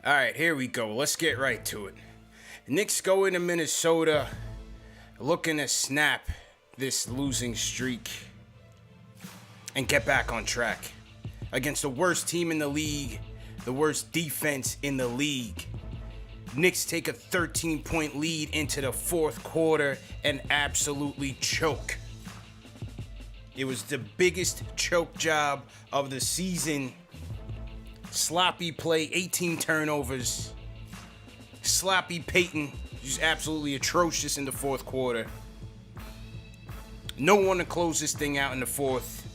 All right, here we go. Let's get right to it. Knicks go into Minnesota looking to snap this losing streak and get back on track against the worst team in the league, the worst defense in the league. Knicks take a 13-point lead into the fourth quarter and absolutely choke. It was the biggest choke job of the season. Sloppy play, 18 turnovers. Sloppy Payton, just absolutely atrocious in the fourth quarter. No one to close this thing out in the fourth.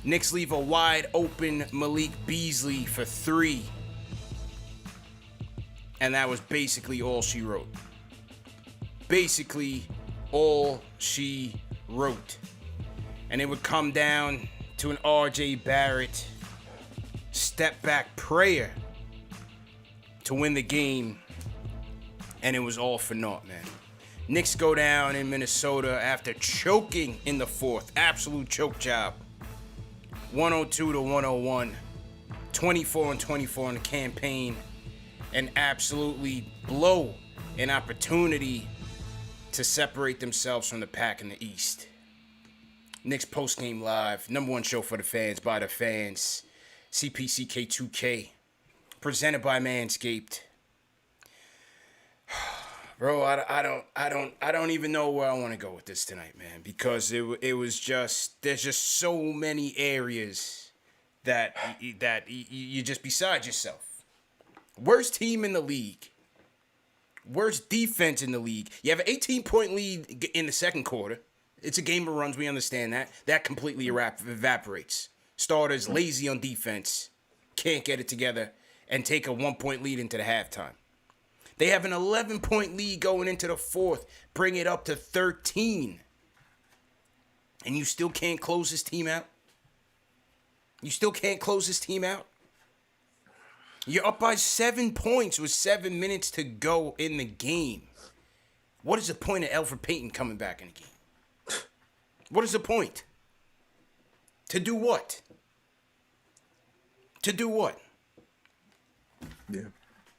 Knicks leave a wide open Malik Beasley for three. And that was basically all she wrote. Basically all she wrote. And it would come down to an RJ Barrett step back prayer to win the game, and it was all for naught, man. Knicks go down in Minnesota after choking in the fourth. Absolute choke job. 102-101. 24-24 in the campaign. And absolutely blow an opportunity to separate themselves from the pack in the East. Knicks postgame live. Number one show for the fans, by the fans. CPCK2K, presented by Manscaped. Bro, I don't even know where I want to go with this tonight, man, because it was just, there's just so many areas that you're just beside yourself. Worst team in the league. Worst defense in the league. You have an 18-point lead in the second quarter. It's a game of runs, we understand that. That completely evaporates. Starters lazy on defense, can't get it together, and take a 1-point lead into the halftime. They have an 11-point lead going into the fourth, bring it up to 13. And you still can't close this team out? You still can't close this team out? You're up by 7 points with 7 minutes to go in the game. What is the point of Elfrid Payton coming back in the game? What is the point? To do what? To do what? Yeah.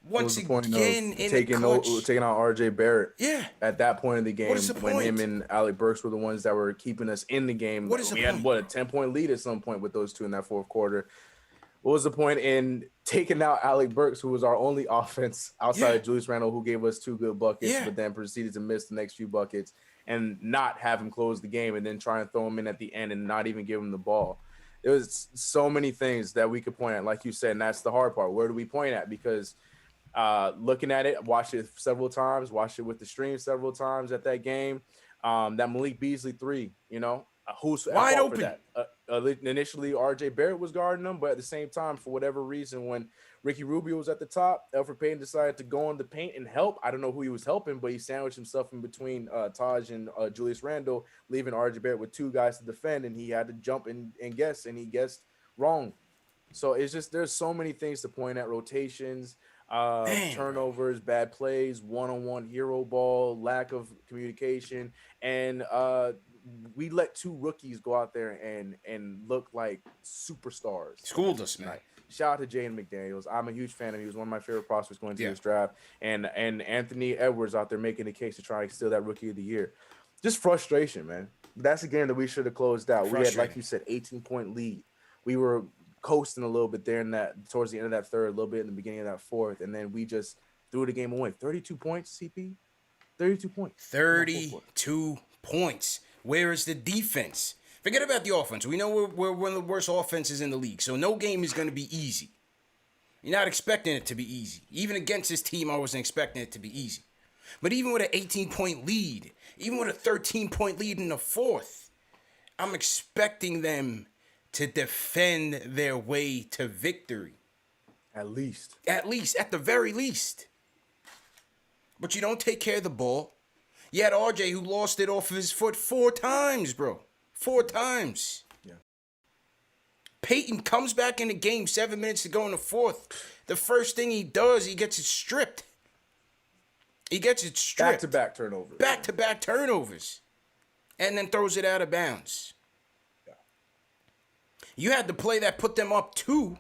Once again, in taking out RJ Barrett. Yeah. At that point in the game, when point? him and Alec Burks were the ones that were keeping us in the game. What is the we point? had a 10-point lead at some point with those two in that fourth quarter. What was the point in taking out Alec Burks, who was our only offense outside of Julius Randle, who gave us 2 good buckets, but then proceeded to miss the next few buckets and not have him close the game and then try and throw him in at the end and not even give him the ball? There was so many things that we could point at, like you said, and that's the hard part. Where do we point at? Because looking at it, watched it several times, watched it with the stream several times at that game. That Malik Beasley 3, who's wide open? For that? Initially, RJ Barrett was guarding him, but at the same time, for whatever reason, when Ricky Rubio was at the top, Elfrid Payton decided to go in the paint and help. I don't know who he was helping, but he sandwiched himself in between Taj and Julius Randle, leaving RJ Barrett with 2 guys to defend, and he had to jump and guess, and he guessed wrong. So it's just, there's so many things to point at: rotations, turnovers, bad plays, one-on-one hero ball, lack of communication, and we let 2 rookies go out there and look like superstars. Schooled us, man. Shout out to Jaden McDaniels. I'm a huge fan of him. He was one of my favorite prospects going into this draft. And Anthony Edwards out there making the case to try and steal that Rookie of the Year. Just frustration, man. That's a game that we should have closed out. We had, like you said, 18-point lead. We were coasting a little bit there in that towards the end of that third, a little bit in the beginning of that fourth, and then we just threw the game away. 32 points, CP. 32 points. 32 points. Where is the defense? Forget about the offense. We know we're one of the worst offenses in the league, so no game is going to be easy. You're not expecting it to be easy. Even against this team, I wasn't expecting it to be easy. But even with an 18-point lead, even with a 13-point lead in the fourth, I'm expecting them to defend their way to victory. At least. At the very least. But you don't take care of the ball. You had RJ who lost it off of his foot 4 times, bro. 4 times. Yeah. Payton comes back in the game, 7 minutes to go in the fourth. The first thing he does, he gets it stripped. Back-to-back turnovers. Back-to-back turnovers. And then throws it out of bounds. Yeah. You had the play that put them up 2.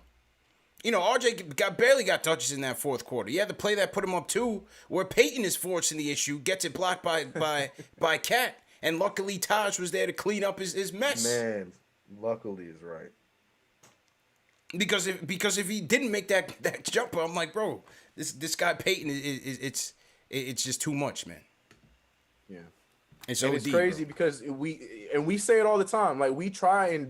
RJ barely got touches in that fourth quarter. Yeah, the play that put him up 2, where Payton is forcing the issue, gets it blocked by Cat, and luckily Taj was there to clean up his mess. Man, luckily is right. Because if he didn't make that jumper, I'm like, bro, this guy Payton it's just too much, man. Yeah. It's crazy because we say it all the time. Like we try to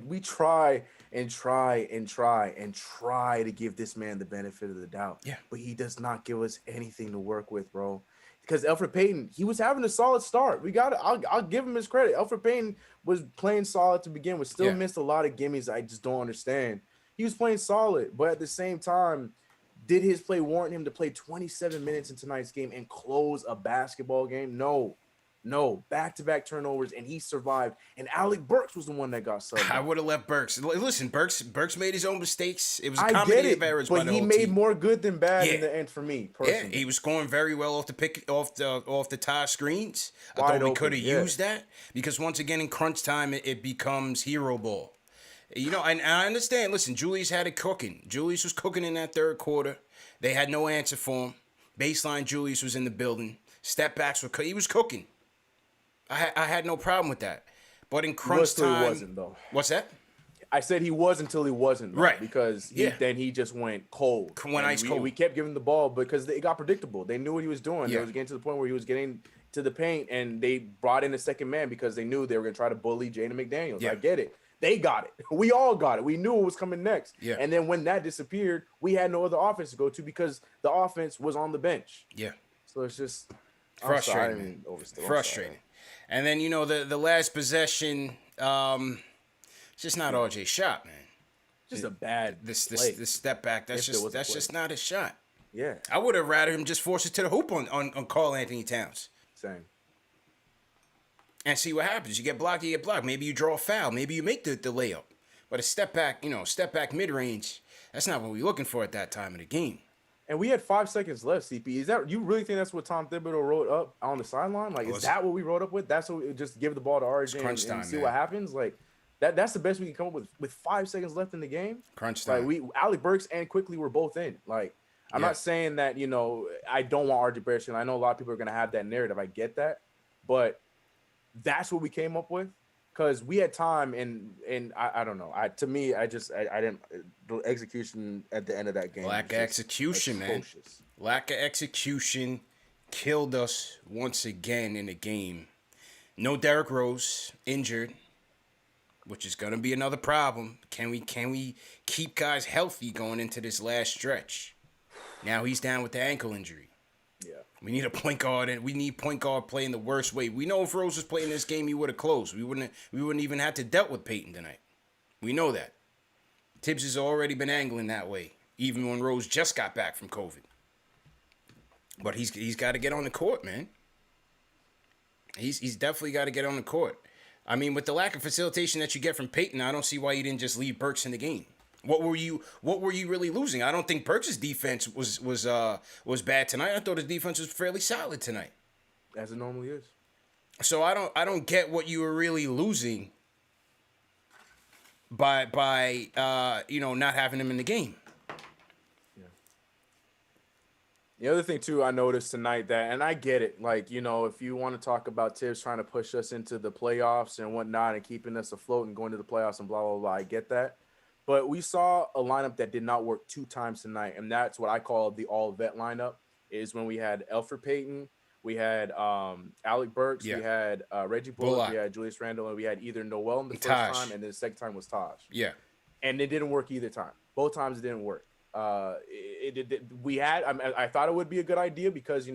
give this man the benefit of the doubt. Yeah. But he does not give us anything to work with, bro. Because Elfrid Payton, he was having a solid start. I'll give him his credit. Elfrid Payton was playing solid to begin with. Still missed a lot of gimmies I just don't understand. He was playing solid, but at the same time, did his play warrant him to play 27 minutes in tonight's game and close a basketball game? No, back-to-back turnovers, and he survived. And Alec Burks was the one that got subbed. I would have left Burks. Listen, Burks made his own mistakes. It was a I comedy get it, of errors, but by the he whole made team. more good than bad in the end for me personally. Yeah, he was scoring very well off the tie screens. I Wide thought we open, could have used that because once again in crunch time it becomes hero ball. And I understand. Listen, Julius had it cooking. Julius was cooking in that third quarter. They had no answer for him. Baseline Julius was in the building. Step backs he was cooking. I had no problem with that. But in crunch time, he wasn't though. What's that? I said he was until he wasn't, though, right? Because then he just went cold. Ice cold. We kept giving the ball because it got predictable. They knew what he was doing. Yeah. It was getting to the point where he was getting to the paint, and they brought in a second man because they knew they were going to try to bully Jaden McDaniels. Yeah. I get it. They got it. We all got it. We knew what was coming next. Yeah. And then when that disappeared, we had no other offense to go to because the offense was on the bench. Yeah. So it's just frustrating. Frustrating. And then the last possession, it's just not RJ's shot, man. Just a bad this step back. That's just not his shot. Yeah. I would have rather him just force it to the hoop on Karl Anthony Towns. Same. And see what happens. You get blocked, Maybe you draw a foul. Maybe you make the layup. But a step back mid-range, that's not what we're looking for at that time of the game. And we had 5 seconds left, CP. Is that you really think that's what Tom Thibodeau wrote up on the sideline? Like, is that what we wrote up with? That's what we just give the ball to RJ and see what happens? Like, that's the best we can come up with 5 seconds left in the game. Crunch time. Like, Alec Burks and Quickly were both in. Like, I'm not saying that, I don't want RJ Barrett. I know a lot of people are going to have that narrative. I get that. But that's what we came up with because we had time and I don't know. To me, I didn't. The execution at the end of that game. Lack of execution, man. Lack of execution killed us once again in the game. No Derrick Rose injured, which is gonna be another problem. Can we keep guys healthy going into this last stretch? Now he's down with the ankle injury. Yeah. We need a point guard, and we need point guard playing the worst way. We know if Rose was playing this game, he would have closed. We wouldn't even have to dealt with Payton tonight. We know that. Tibbs has already been angling that way, even when Rose just got back from COVID. But he's got to get on the court, man. He's definitely got to get on the court. I mean, with the lack of facilitation that you get from Payton, I don't see why you didn't just leave Burks in the game. What were you really losing? I don't think Burks' defense was bad tonight. I thought his defense was fairly solid tonight. As it normally is. So I don't get what you were really losing by not having him in the game. Yeah. The other thing too I noticed tonight and I get it, like, if you want to talk about Tibbs trying to push us into the playoffs and whatnot and keeping us afloat and going to the playoffs and blah blah blah, I get that. But we saw a lineup that did not work 2 times tonight, and that's what I call the all-vet lineup, is when we had Elfrid Payton, we had Alec Burks, we had Reggie Bullock, we had Julius Randle, and we had either Noel in the first time, and then the second time was Taj. Yeah. And it didn't work either time. Both times it didn't work. I thought it would be a good idea because,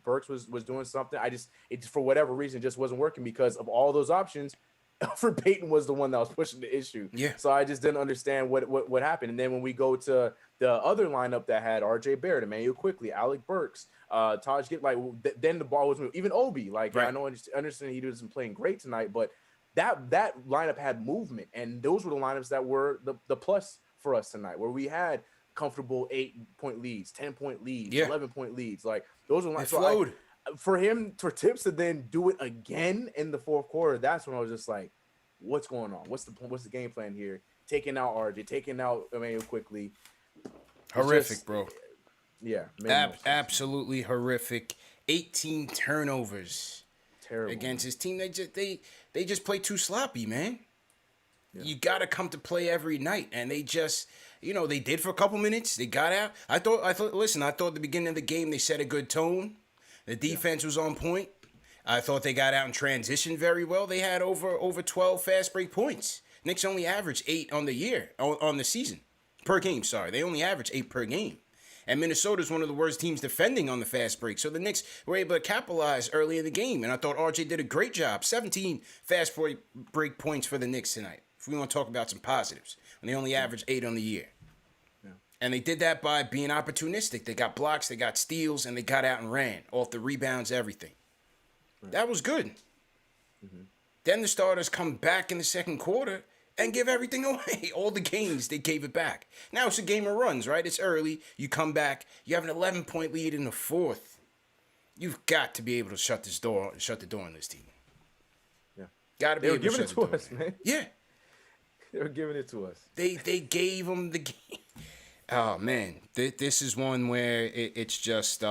Burks was doing something. It for whatever reason, just wasn't working because of all those options. Elfrid Payton was the one that was pushing the issue. Yeah. So I just didn't understand what happened. And then when we go to the other lineup that had RJ Barrett, Emmanuel Quickly, Alec Burks, Taj then the ball was moving. Even Obi, right. I understand he wasn't playing great tonight, but that lineup had movement, and those were the lineups that were the plus for us tonight, where we had comfortable 8-point leads, 10-point leads, 11-point leads. Like those were flowed. For Tibbs to then do it again in the fourth quarter, that's when I was just like, what's going on? What's the game plan here? Taking out RJ, taking out Emmanuel Quickly. Horrific, bro. Yeah, Absolutely horrific. 18 turnovers terrible against his team. They just play too sloppy, man. Yeah. You got to come to play every night, and they just, they did for a couple minutes. They got out. I thought at the beginning of the game they set a good tone. The defense was on point. I thought they got out and transitioned very well. They had over 12 fast break points. Knicks only averaged 8 on the year, on the season, per game. Sorry, they only averaged 8 per game. And Minnesota's one of the worst teams defending on the fast break. So the Knicks were able to capitalize early in the game. And I thought RJ did a great job. 17 fast break points for the Knicks tonight. If we want to talk about some positives. And they only averaged 8 on the year. Yeah. And they did that by being opportunistic. They got blocks, they got steals, and they got out and ran. Off the rebounds, everything. Right. That was good. Mm-hmm. Then the starters come back in the second quarter and give everything away. All the games, they gave it back. Now it's a game of runs, right? It's early. You come back. You have an 11-point lead in the fourth. You've got to be able to shut the door on this team. Yeah. Got to be able to shut the door. They were giving it to us, man. Yeah. They were giving it to us. They gave them the game. Oh, man. This is one where it's just...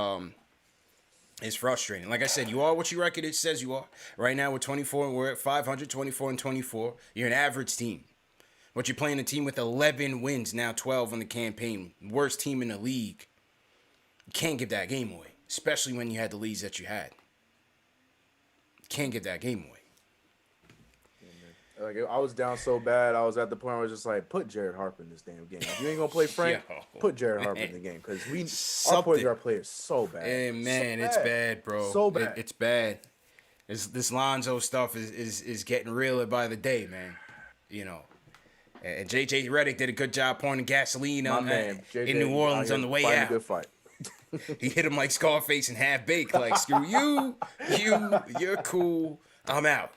It's frustrating. Like I said, you are what your record says you are. Right now, we're 24. We're at 500, 24 and 24. You're an average team. But you're playing a team with 11 wins, now 12 on the campaign. Worst team in the league. You can't give that game away, especially when you had the leads that you had. You can't give that game away. Like, I was down so bad, I was at the point where I was just like, put Jared Harper in this damn game. If you ain't gonna play Frank, put Jared Harper in the game, because our point guard play is so bad. And man, so it's bad, bro. So bad. It's bad. This Lonzo stuff is getting realer by the day, man. And JJ Redick did a good job pouring gasoline on in New Orleans on the way out. A good fight. He hit him like Scarface and half baked, like screw you, you're cool, I'm out.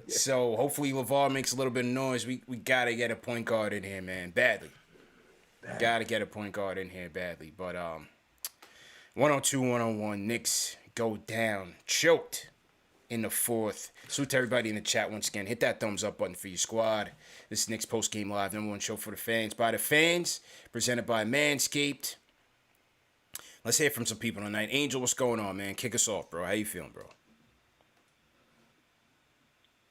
So hopefully LeVar makes a little bit of noise. We gotta get a point guard in here, man, badly. Gotta get a point guard in here badly. But 102-101, Knicks go down, choked in the fourth. Salute to everybody in the chat once again. Hit that thumbs up button for your squad. This is Knicks Post Game Live, #1 show for the fans, by the fans, presented by Manscaped. Let's hear from some people tonight. Angel, what's going on, man? Kick us off, bro. How you feeling, bro?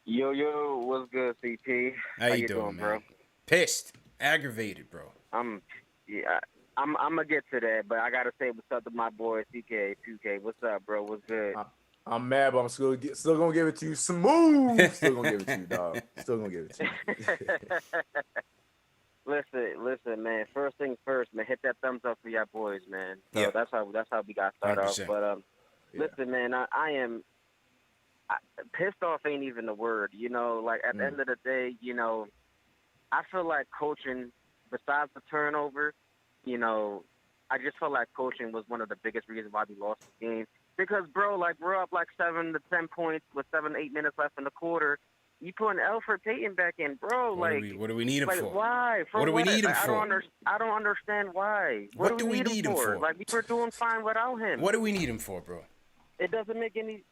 Yo, what's good, CP? How you doing, man? Bro? Pissed, aggravated, bro. I'm gonna get to that, but I gotta say what's up to my boy CK 2K. What's up, bro? What's good? I'm mad, but I'm still gonna give it to you smooth. Still gonna give it to you, dog. Still gonna give it to you. Listen, man. First thing first, man. Hit that thumbs up for y'all boys, man. So yeah. That's how we got started off. But listen, man. I am. Pissed off ain't even the word, like at the end of the day, I feel like coaching, besides the turnover, I just feel like coaching was one of the biggest reasons why we lost the game. Because, bro, like we're up like 7 to 10 points with 7-8 minutes left in the quarter. You putting Elfrid Payton back in, bro. What do we need him for? Why? What do we need him for? I don't understand why. What do we need him for? Like we were doing fine without him. What do we need him for, bro? It doesn't make any.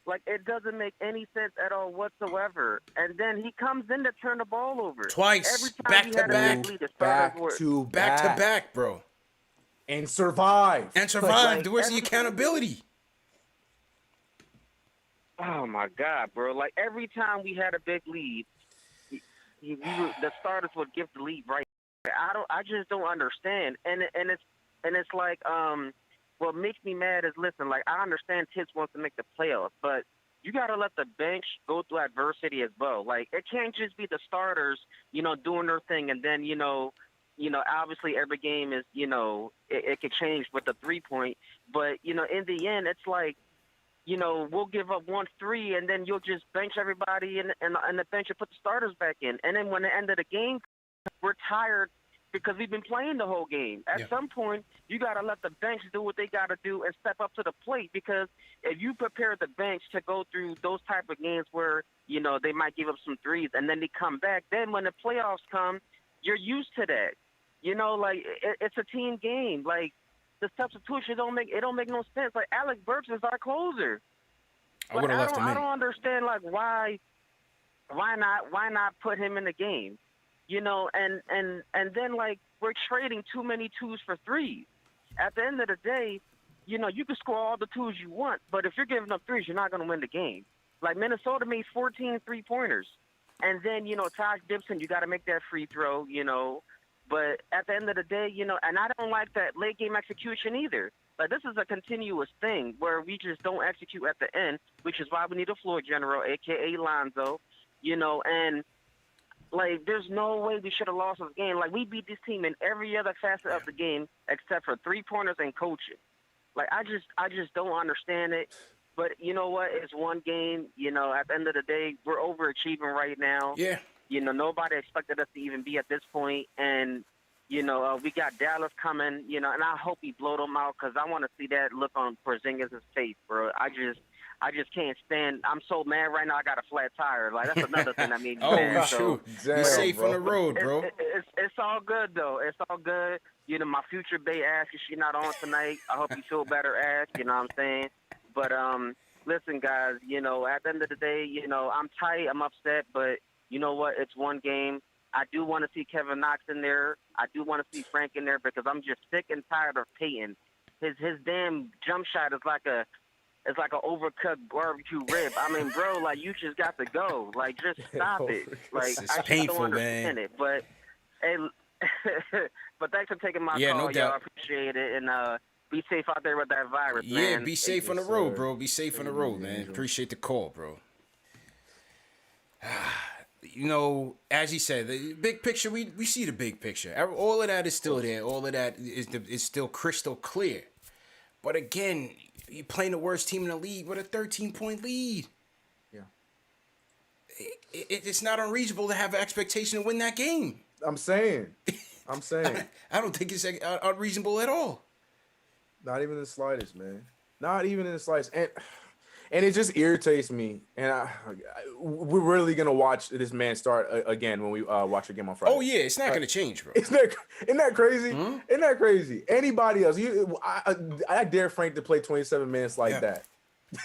Like, it doesn't make any sense at all whatsoever. And then he comes in to turn the ball over. Twice. Every time back to back, bro. And survive. Where's the accountability? Oh, my God, bro. Like, every time we had a big lead, the starters would give the lead right. I just don't understand. And it's like, what makes me mad is, listen, like, I understand Tibbs wants to make the playoffs, but you got to let the bench go through adversity as well. Like, it can't just be the starters, doing their thing, and then, obviously every game is, it could change with the 3-point, but, in the end, it's like, we'll give up 1-3, and then you'll just bench everybody and the bench and put the starters back in. And then when the end of the game, we're tired because we've been playing the whole game. At some point, you got to let the bench do what they got to do and step up to the plate, because if you prepare the bench to go through those type of games where, they might give up some threes and then they come back, then when the playoffs come, you're used to that. Like, it's a team game. Like, the substitution don't make no sense. Like, Alec Burks is our closer. I would have left him in. I don't understand, like, why not put him in the game? you know, and then like we're trading too many twos for threes. At the end of the day, you know, you can score all the twos you want, but if you're giving up threes, you're not going to win the game. Like Minnesota made 14 3-pointers. And then, you know, Taj Gibson, you got to make that free throw, you know. But at the end of the day, you know, and I don't like that late game execution either. Like, this is a continuous thing where we just don't execute at the end, which is why we need a floor general, a.k.a. Lonzo, you know. And, like, there's no way we should have lost this game. Like, we beat this team in every other facet of the game except for three-pointers and coaching. Like, I just don't understand it. But you know what? It's one game. You know, at the end of the day, we're overachieving right now. Yeah. You know, nobody expected us to even be at this point. And, you know, we got Dallas coming, you know, and I hope he blow them out because I want to see that look on Porzingis' face, bro. I just can't stand. I'm so mad right now. I got a flat tire. Like, that's another thing that made me mad. Shoot. So, be safe on the road, bro. It's all good, though. It's all good. You know, my future bae asked if she's not on tonight. I hope you feel better, Ash. You know what I'm saying? But, listen, guys, you know, at the end of the day, you know, I'm tight. I'm upset. But you know what? It's one game. I do want to see Kevin Knox in there. I do want to see Frank in there because I'm just sick and tired of Payton. His damn jump shot is like a overcooked barbecue rib. I mean, bro, like, you just got to go. Like, just stop it. Like, It's I just painful, don't understand man. it. But, hey, but thanks for taking my Yeah, call, no y'all. doubt. I appreciate it. And be safe out there with that virus, Yeah, man. be safe on the Yes, road, sir. bro. Be safe on the Take it road, easy, man. Angel. Appreciate the call, bro. You know, as he said, the big picture, we see the big picture. All of that is still there. All of that is still crystal clear. But again, you're playing the worst team in the league with a 13-point lead. Yeah. It's not unreasonable to have an expectation to win that game. I'm saying. I don't think it's unreasonable at all. Not even in the slightest, man. Not even in the slightest. And it just irritates me. And we're really going to watch this man start again when we watch the game on Friday. Oh, yeah, it's not going to change, bro. Isn't that crazy? Hmm? Isn't that crazy? Anybody else? I dare Frank to play 27 minutes like Yeah. that.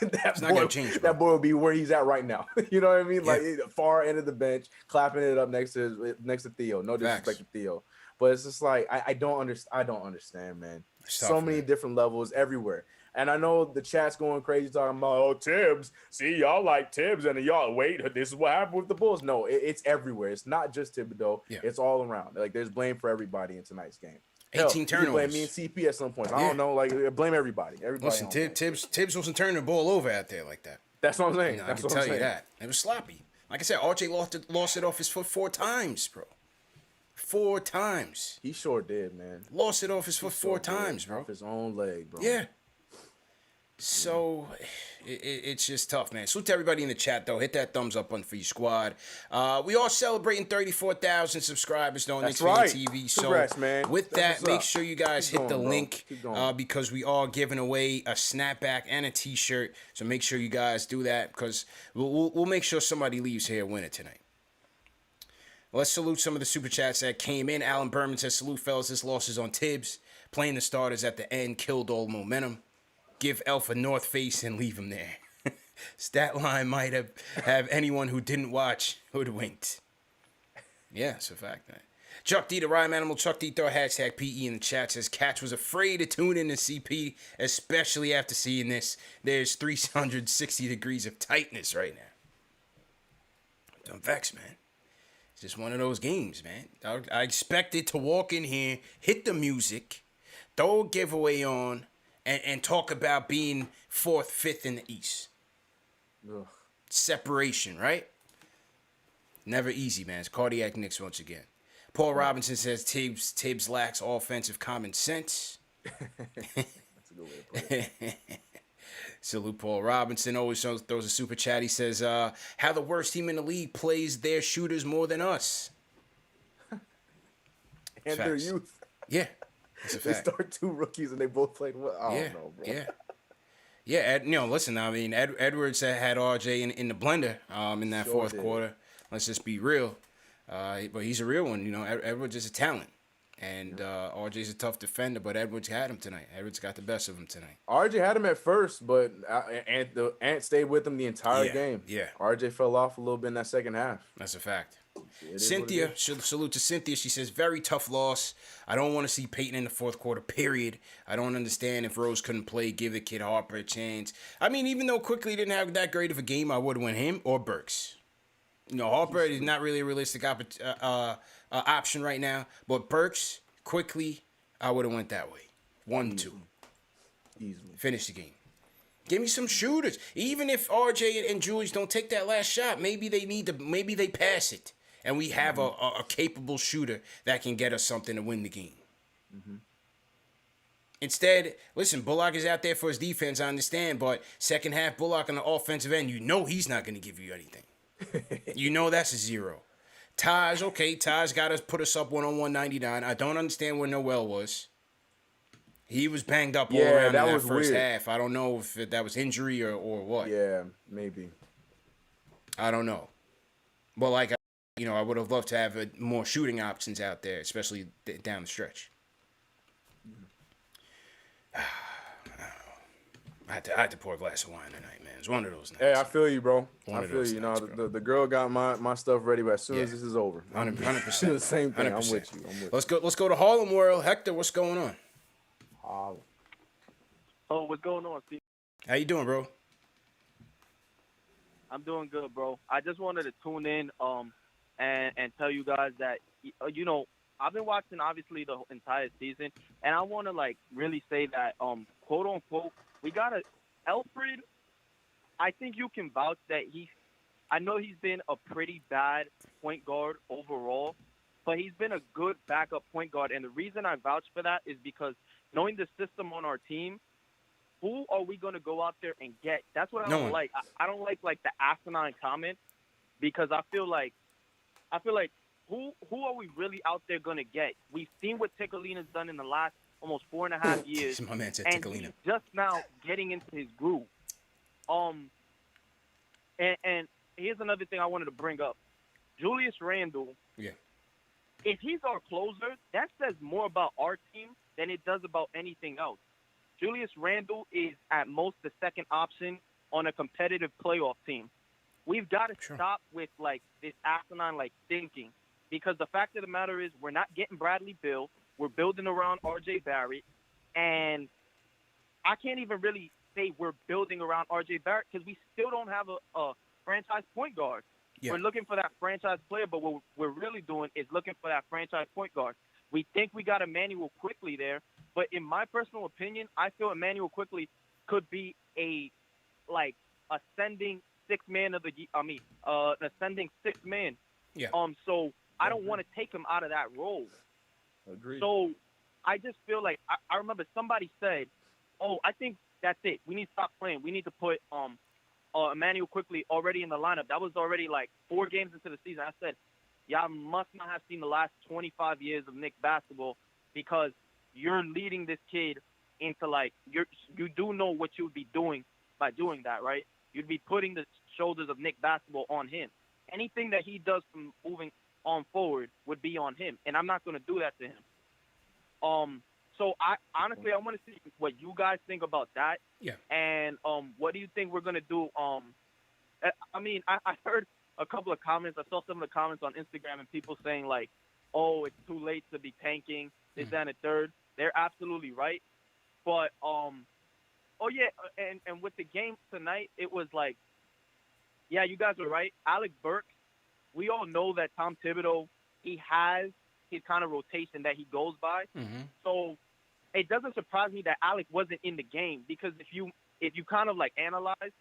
It's not going to change, bro. That boy will be where he's at right now. You know what I mean? Yeah. Like, far end of the bench, clapping it up next to Theo. No disrespect Facts. to Theo. But it's just like, I don't understand, man. It's So tough, many man. different levels everywhere. And I know the chat's going crazy talking about, oh, Tibbs. See, y'all like Tibbs, and y'all, wait, this is what happened with the Bulls. No, it's everywhere. It's not just Thibodeau. Yeah. It's all around. Like, there's blame for everybody in tonight's game. 18 you can blame turnovers. me and CP at some point. I Yeah. don't know. Like, blame everybody. Listen, on that. Tibbs wasn't turning the ball over out there like that. That's what I'm saying. You know, I That's can what I'm tell you saying. that. It was sloppy. Like I said, RJ lost it off his foot 4 times, bro. 4 times. He sure did, man. Lost it off his foot 4 Sure did. times, bro. Off his own leg, bro. Yeah. So it's just tough, man. Salute to everybody in the chat, though. Hit that thumbs up button for your squad. We are celebrating 34,000 subscribers on That's KnicksFanTV. right. TV. So Congrats, man. with That's that, what's make up. sure you guys Keep hit the going, bro. link Keep going. because we are giving away a snapback and a T-shirt. So make sure you guys do that because we'll make sure somebody leaves here winning tonight. Let's salute some of the super chats that came in. Alan Berman says, salute, fellas. This loss is on Tibbs. Playing the starters at the end killed all momentum. Give Elf a North Face and leave him there. Stat line might have anyone who didn't watch hoodwinked. Yeah, it's a fact, man. Chuck D, the Rhyme Animal. Chuck D, throw hashtag PE in the chat. Says, Catch was afraid to tune in to CP, especially after seeing this. There's 360 degrees of tightness right now. I'm vexed, man. It's just one of those games, man. I expected to walk in here, hit the music, throw a giveaway on, and talk about being 4th, 5th in the East. Ugh. Separation, right? Never easy, man. It's cardiac Knicks once again. Paul Robinson says Tibbs lacks offensive common sense. That's a good way to put it. Salute Paul Robinson. Always throws a super chat. He says, how the worst team in the league plays their shooters more than us. And their Facts. youth. Yeah, that's a They fact. start 2 rookies and they both played well. I Yeah, don't know, bro. yeah. Listen, I mean, Edwards had RJ in the blender in that Sure fourth did. quarter. Let's just be real. But he's a real one. You know, Edwards is a talent. And RJ's a tough defender, but Edwards had him tonight. Edwards got the best of him tonight. RJ had him at first, but Ant stayed with him the entire Yeah, game. yeah. RJ fell off a little bit in that second half. That's a fact. It is what it Cynthia, is. salute to Cynthia. She says, very tough loss. I don't want to see Payton in the fourth quarter, period. I don't understand if Rose couldn't play, give the kid Harper a chance. I mean, even though Quickly didn't have that great of a game, I would win him or Burks. You know, Harper is not really a realistic option right now. But Burks, Quickly, I would have went that way. 1-2. Easily. Finish the game. Give me some shooters. Even if RJ and Julius don't take that last shot, maybe they pass it. And we have a capable shooter that can get us something to win the game. Mm-hmm. Instead, listen, Bullock is out there for his defense, I understand, but second half Bullock on the offensive end, you know he's not going to give you anything. You know that's a 0. Taj got to put us up 1-on-199. I don't understand where Noel was. He was banged up all around that in that was first weird. half. I don't know if that was injury or what. Yeah, maybe. I don't know. But I would have loved to have more shooting options out there, especially down the stretch. I had to pour a glass of wine tonight, man. It's one of those nights. Hey, I feel you, bro. One I of feel those you. nights, Know, bro. the girl got my stuff ready, but as soon as this is over, 100%. the same thing. 100%. I'm with you. Let's go to Harlem World. Hector, what's going on? Oh, what's going on, Steve? How you doing, bro? I'm doing good, bro. I just wanted to tune in and tell you guys that, I've been watching, obviously, the entire season, and I want to, really say that, quote-unquote, we got Elfrid, I think you can vouch that I know he's been a pretty bad point guard overall, but he's been a good backup point guard, and the reason I vouch for that is because knowing the system on our team, who are we going to go out there and get? That's what I don't like. I don't like the asinine comment because I feel like who are we really out there going to get? We've seen what Ticklina's done in the last almost 4.5 years. My man said and Ticklina. he's just now getting into his groove. And here's another thing I wanted to bring up. Julius Randle. Yeah. If he's our closer, that says more about our team than it does about anything else. Julius Randle is at most the second option on a competitive playoff team. We've got to stop with this asinine thinking, because the fact of the matter is we're not getting Bradley Beal. We're building around RJ Barrett, and I can't even really say we're building around RJ Barrett because we still don't have a franchise point guard. Yeah. We're looking for that franchise player, but what we're really doing is looking for that franchise point guard. We think we got Emmanuel Quickly there, but in my personal opinion, I feel Emmanuel Quickly could be ascending sixth man of the an ascending sixth man. Yeah. So I don't want to take him out of that role. Agreed. So I just feel like I remember somebody said, "Oh, I think that's it. We need to stop playing. We need to put Emmanuel Quickly already in the lineup." That was already 4 games into the season. I said, y'all must not have seen the last 25 years of Knicks basketball because you're leading this kid into you do know what you would be doing by doing that, right? You'd be putting the shoulders of Knicks basketball on him. Anything that he does from moving on forward would be on him, and I'm not going to do that to him. So I honestly want to see what you guys think about that. Yeah. And what do you think we're going to do? I heard a couple of comments. I saw some of the comments on Instagram and people saying "Oh, it's too late to be tanking this and the third." They're absolutely right. But and with the game tonight, it was yeah, you guys are right. Alec Burks, we all know that Tom Thibodeau, he has his kind of rotation that he goes by. Mm-hmm. So it doesn't surprise me that Alec wasn't in the game because if you kind of analyze,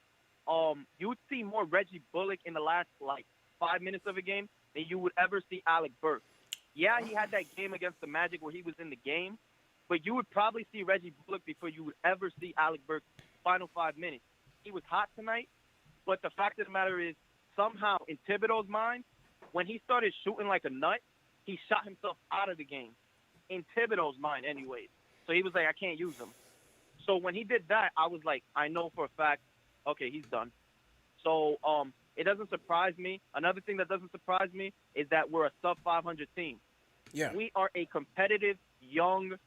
you would see more Reggie Bullock in the last 5 minutes of a game than you would ever see Alec Burks. Yeah, he had that game against the Magic where he was in the game, but you would probably see Reggie Bullock before you would ever see Alec Burks' final 5 minutes. He was hot tonight, but the fact of the matter is somehow in Thibodeau's mind, when he started shooting like a nut, he shot himself out of the game. In Thibodeau's mind anyways. So he was like, I can't use him. So when he did that, I was like, I know for a fact, okay, he's done. So it doesn't surprise me. Another thing that doesn't surprise me is that we're a sub-500 team. Yeah. We are a competitive, young,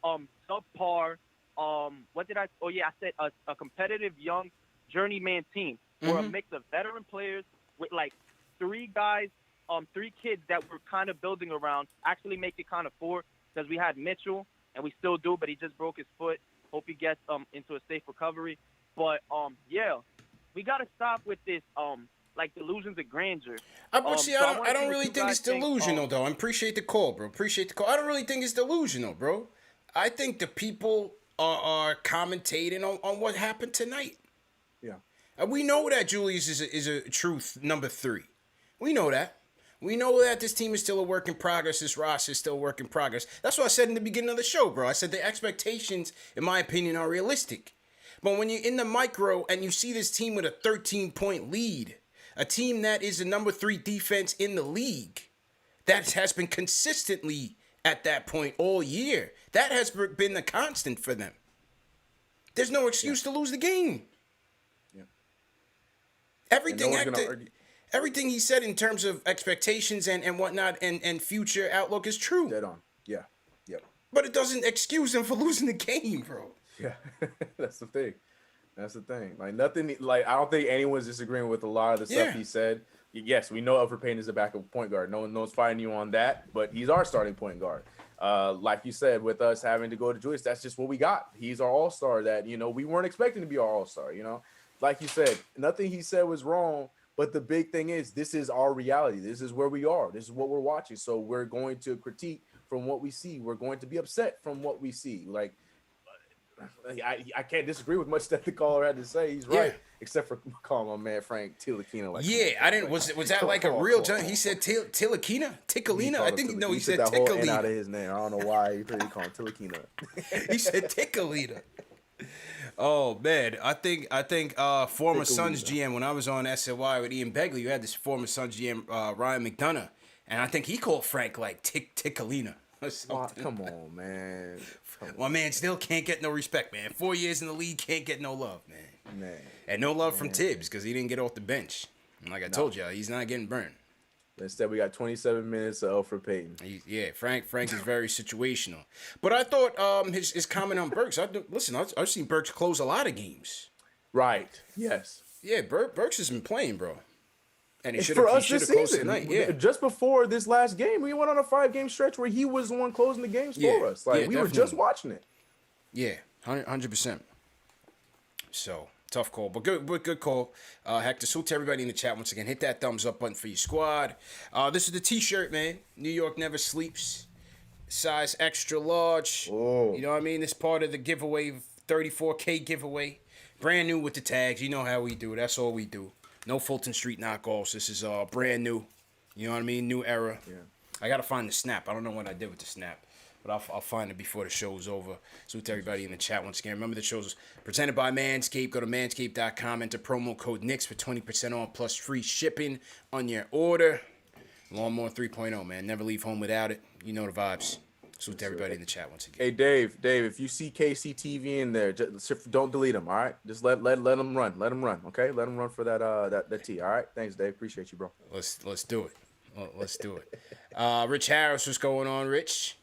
subpar, I said a competitive, young, journeyman team. We're a mix of veteran players with 3 guys three kids that we're kind of building around actually make it kind of four, because we had Mitchell and we still do, but he just broke his foot. Hope he gets into a safe recovery. But yeah, we gotta stop with this like delusions of grandeur. But see, I wanna don't see what really you think guys it's delusional though. I appreciate the call, bro. Appreciate the call. I don't really think it's delusional, bro. I think the people are commentating on what happened tonight. Yeah. We know that Julius is a truth number 3. We know that. We know that this team is still a work in progress. This roster is still a work in progress. That's what I said in the beginning of the show, bro. I said the expectations, in my opinion, are realistic. But when you're in the micro and you see this team with a 13-point lead, a team that is the number 3 defense in the league, that has been consistently at that point all year, that has been the constant for them. There's no excuse to lose the game. Yeah. Everything he said in terms of expectations and whatnot and future outlook is true. Dead on. Yeah. Yep. But it doesn't excuse him for losing the game, bro. Yeah. That's the thing. That's the thing. Like nothing. Like I don't think anyone's disagreeing with a lot of the stuff he said. Yes, we know Elfrid Payton is a backup point guard. No one's fighting you on that. But he's our starting point guard. Like you said, with us having to go to Julius, that's just what we got. He's our all-star that, we weren't expecting to be our all-star, Like you said, nothing he said was wrong, but the big thing is this is our reality. This is where we are. This is what we're watching. So we're going to critique from what we see. We're going to be upset from what we see. Like, I can't disagree with much that the caller had to say. He's right, except for calling my man Frank Tilakina. Like, I didn't. Was that like a real? He said Tilakina, Tickalina. I think he said that whole N out Tickalina. of his name. I don't know why he called him Tilakina. He said Tickalina. Oh man, I think former Suns GM, when I was on SNY with Ian Begley, you had this former Suns GM Ryan McDonough, and I think he called Frank like Tickalina. Come on, man. My man still can't get no respect, man. 4 years in the league, can't get no love, man. And no love from Tibbs because he didn't get off the bench. And like I told y'all, he's not getting burned. Instead, we got 27 minutes of Elfrid Payton. Frank is very situational. But I thought his comment on Burks. I've seen Burks close a lot of games. Right. Yes. Yeah, Burks has been playing, bro. And he should for have us this season. Tonight. Yeah. Just before this last game, we went on a 5-game stretch where he was the one closing the games for us. Like we were just watching it. Yeah, 100%. So tough call, but good call. Hector, salute to everybody in the chat once again. Hit that thumbs up button for your squad. This is the T-shirt, man. New York never sleeps. Size extra large. Oh. You know what I mean? This part of the giveaway, 34K giveaway. Brand new with the tags. You know how we do. That's all we do. No Fulton Street knockoffs. This is brand new. You know what I mean? New era. Yeah. I got to find the snap. I don't know what I did with the snap, but I'll find it before the show's over. So to everybody in the chat once again. Remember the show's presented by Manscaped. Go to manscaped.com. Enter promo code Knicks for 20% off plus free shipping on your order. Lawnmower 3.0, man. Never leave home without it. You know the vibes. So to everybody in the chat once again. Hey, Dave, if you see KCTV in there, just don't delete him, all right? Just let him run. Let him run, okay? Let him run for that T, all right? Thanks, Dave. Appreciate you, bro. Let's do it. Let's do it. Rich Harris, what's going on, Rich?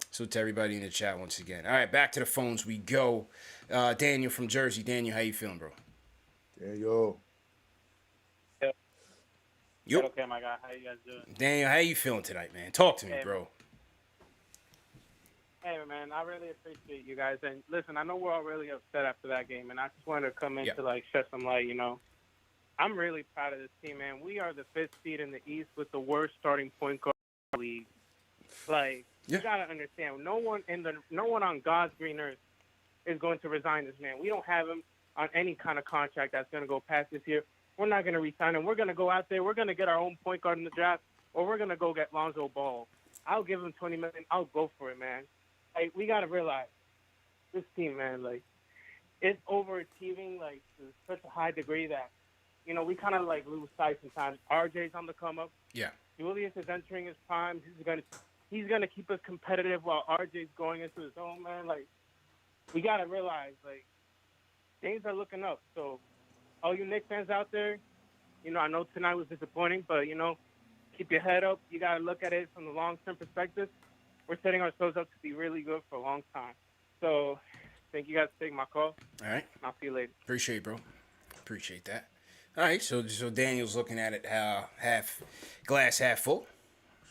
So to everybody in the chat once again. All right, back to the phones we go. Daniel from Jersey. Daniel, how you feeling, bro? Daniel. Yep. Okay, my guy. How you guys doing? Daniel, how you feeling tonight, man? Talk to me, bro. Hey, man, I really appreciate you guys. And listen, I know we're all really upset after that game, and I just wanted to come in to, shed some light, I'm really proud of this team, man. We are the 5th seed in the East with the worst starting point guard in the league. You got to understand, no one on God's green earth is going to resign this man. We don't have him on any kind of contract that's going to go past this year. We're not going to resign him. We're going to go out there. We're going to get our own point guard in the draft, or we're going to go get Lonzo Ball. I'll give him $20 million. I'll go for it, man. We got to realize this team, man, it's overachieving, to such a high degree that, we kind of, lose sight sometimes. RJ's on the come-up. Yeah. Julius is entering his prime. He's gonna keep us competitive while RJ's going into his own, man. We got to realize, things are looking up. So, all you Knicks fans out there, I know tonight was disappointing, but, keep your head up. You got to look at it from the long-term perspective. We're setting ourselves up to be really good for a long time. So, thank you guys for taking my call. All right. I'll see you later. Appreciate it, bro. Appreciate that. All right, so Daniel's looking at it glass half full.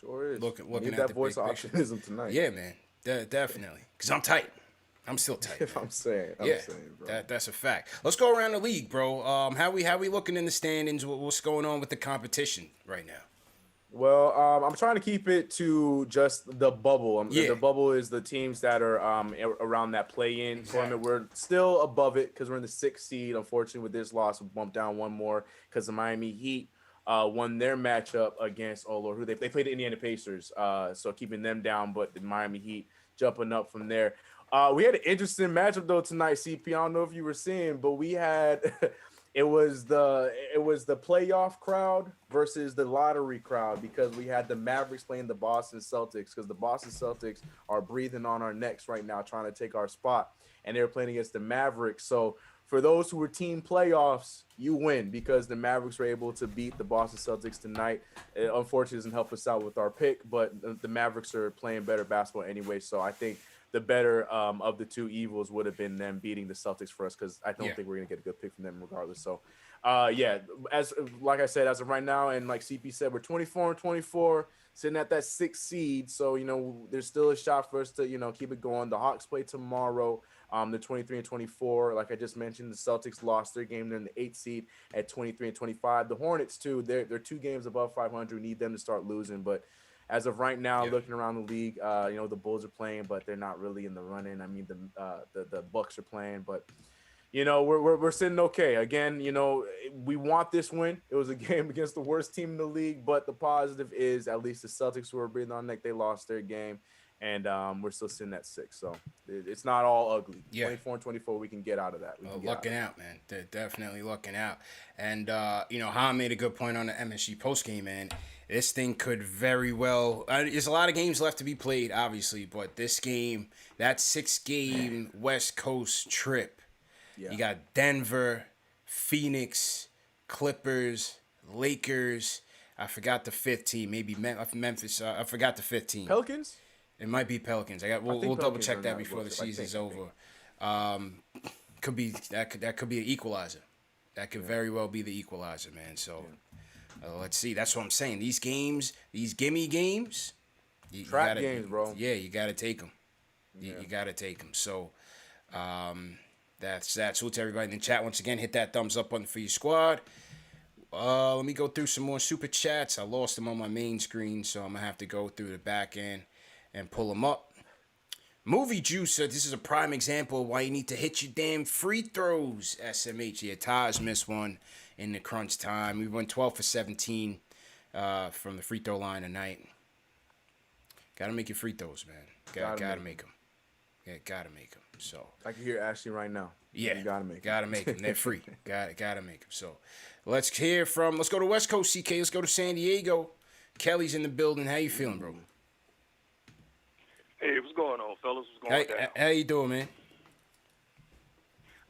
Sure is. Looking Need at that the voice big of picture. optimism tonight. Yeah, man, definitely. Cause I'm tight. I'm still tight. I'm saying, Yeah, bro. that's a fact. Let's go around the league, bro. How we looking in the standings? What's going on with the competition right now? Well, I'm trying to keep it to just the bubble. Yeah. The bubble is the teams that are around that play-in tournament. We're still above it because we're in the 6th seed. Unfortunately, with this loss, we bumped down one more because the Miami Heat won their matchup against who they played the Indiana Pacers. So keeping them down, but the Miami Heat jumping up from there. We had an interesting matchup though tonight, CP. I don't know if you were seeing, but we had it was the playoff crowd versus the lottery crowd because we had the Mavericks playing the Boston Celtics because the Boston Celtics are breathing on our necks right now, trying to take our spot, and they were playing against the Mavericks. So for those who were team playoffs, you win because the Mavericks were able to beat the Boston Celtics tonight. It unfortunately doesn't help us out with our pick, but the Mavericks are playing better basketball anyway. So I think the better of the two evils would have been them beating the Celtics for us because I don't think we're going to get a good pick from them regardless. So, as like I said, as of right now, and like CP said, we're 24-24, sitting at that 6th seed. So, there's still a shot for us to, keep it going. The Hawks play tomorrow. They're 23-24. Like I just mentioned, the Celtics lost their game. They're in the 8th seed at 23-25. The Hornets, too, they're 2 games above 500. We need them to start losing, but as of right now, looking around the league, the Bulls are playing, but they're not really in the running. I mean, the Bucks are playing, but we're sitting okay. Again, we want this win. It was a game against the worst team in the league, but the positive is at least the Celtics who are breathing on neck, they lost their game, and we're still sitting at 6. So it's not all ugly. 24-24, we can get out of that. Looking out, man. They're definitely looking out. And Han made a good point on the MSG postgame, man. This thing could very well. There's a lot of games left to be played, obviously, but this game, that 6-game West Coast trip, you got Denver, Phoenix, Clippers, Lakers. I forgot the 5th team, maybe Memphis. I forgot the 5th team. Pelicans? It might be Pelicans. We'll double check that before the season's over. Could be that could be an equalizer. That could very well be the equalizer, man. So. Let's see. That's what I'm saying. These games, these gimme games, trap games, bro. Yeah, you gotta take them. You gotta take them. So, that's that. Salute to everybody in the chat once again. Hit that thumbs up button for your squad. Let me go through some more super chats. I lost them on my main screen, so I'm gonna have to go through the back end and pull them up. Movie Juice said this is a prime example of why you need to hit your damn free throws. SMH. Yeah, Taj missed one in the crunch time. We went 12 for 17 from the free throw line tonight. Gotta make your free throws, man. Gotta make them. Yeah, gotta make them. So I can hear Ashley right now. Yeah, you gotta make them. Gotta make them. They're free. Gotta make them. So let's go to West Coast, CK. Let's go to San Diego. Kelly's in the building. How you feeling, bro? Hey, what's going on, fellas? What's going down? How you doing, man?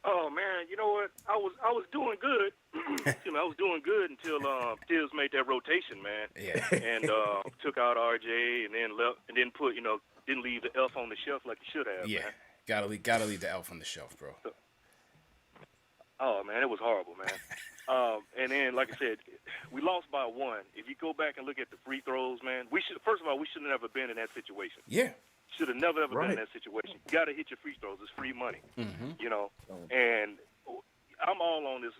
Oh man, you know what? I was doing good. I was doing good until Tibbs made that rotation, man. Yeah. And took out RJ and then left and then put didn't leave the elf on the shelf like he should have. Yeah. Man. Gotta leave the elf on the shelf, bro. Oh man, it was horrible, man. And then, like I said, we lost by 1. If you go back and look at the free throws, man, we should have never been in that situation. Yeah. Should have never ever been in that situation. You got to hit your free throws. It's free money, And I'm all on this,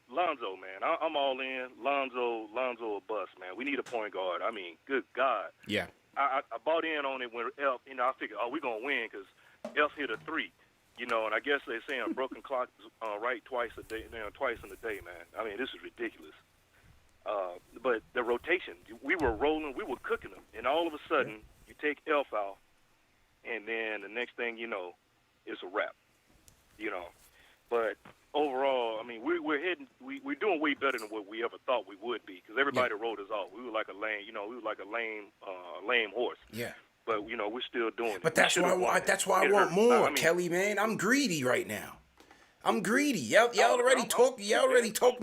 Lonzo, man. I'm all in. Lonzo a bust, man. We need a point guard. I mean, good God. Yeah. I bought in on it when Elf, I figured, we're going to win because Elf hit a 3, and I guess they're saying broken clock is right twice a day, twice in a day, man. I mean, this is ridiculous. But the rotation, we were rolling, we were cooking them, and all of a sudden, you take Elf out, and then the next thing you know, it's a wrap. But overall, I mean, we're doing way better than what we ever thought we would be because everybody wrote us off. We were like a lame horse. Yeah. But we're still doing it. But that's why I want more, Kelly, man. I'm greedy right now. I'm greedy. Y'all already talked me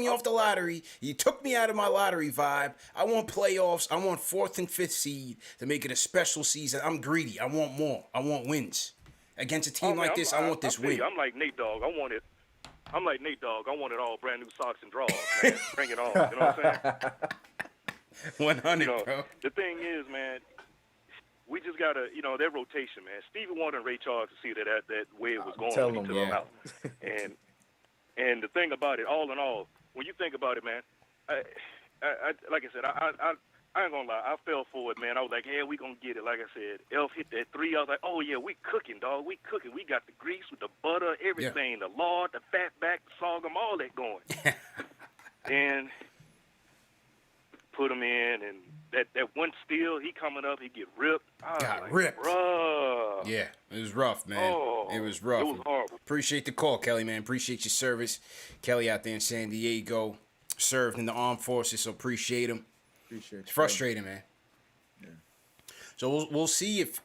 off the lottery. You took me out of my lottery vibe. I want playoffs. I want 4th and 5th seed to make it a special season. I'm greedy. I want more. I want wins. Against a team like this, I want this win. I'm like Nate Dogg. I want it I'm like Nate Dogg. I want it all, brand new socks and drawers, man. Bring it on. You know what I'm saying? 100, You know, bro. the thing is, man, we just gotta, that rotation, man. Stevie Wonder and Ray Charles to see that way it was going Tell when he them, took yeah. them out. And the thing about it, all in all, when you think about it, man, I like I said, I ain't gonna lie, I fell for it, man. I was like, yeah, we gonna get it. Like I said, Elf hit that 3. I was like, oh yeah, we cooking, dog. We cooking. We got the grease with the butter, everything, the lard, the fat back, the sorghum, all that going. And put him in, and that one steal, he coming up, he get ripped. Got ripped. Bruh. Yeah, it was rough, man. Oh, it was rough. It was horrible. Appreciate the call, Kelly, man. Appreciate your service. Kelly out there in San Diego, served in the armed forces, so appreciate him. It's frustrating, man. Yeah. So we'll see if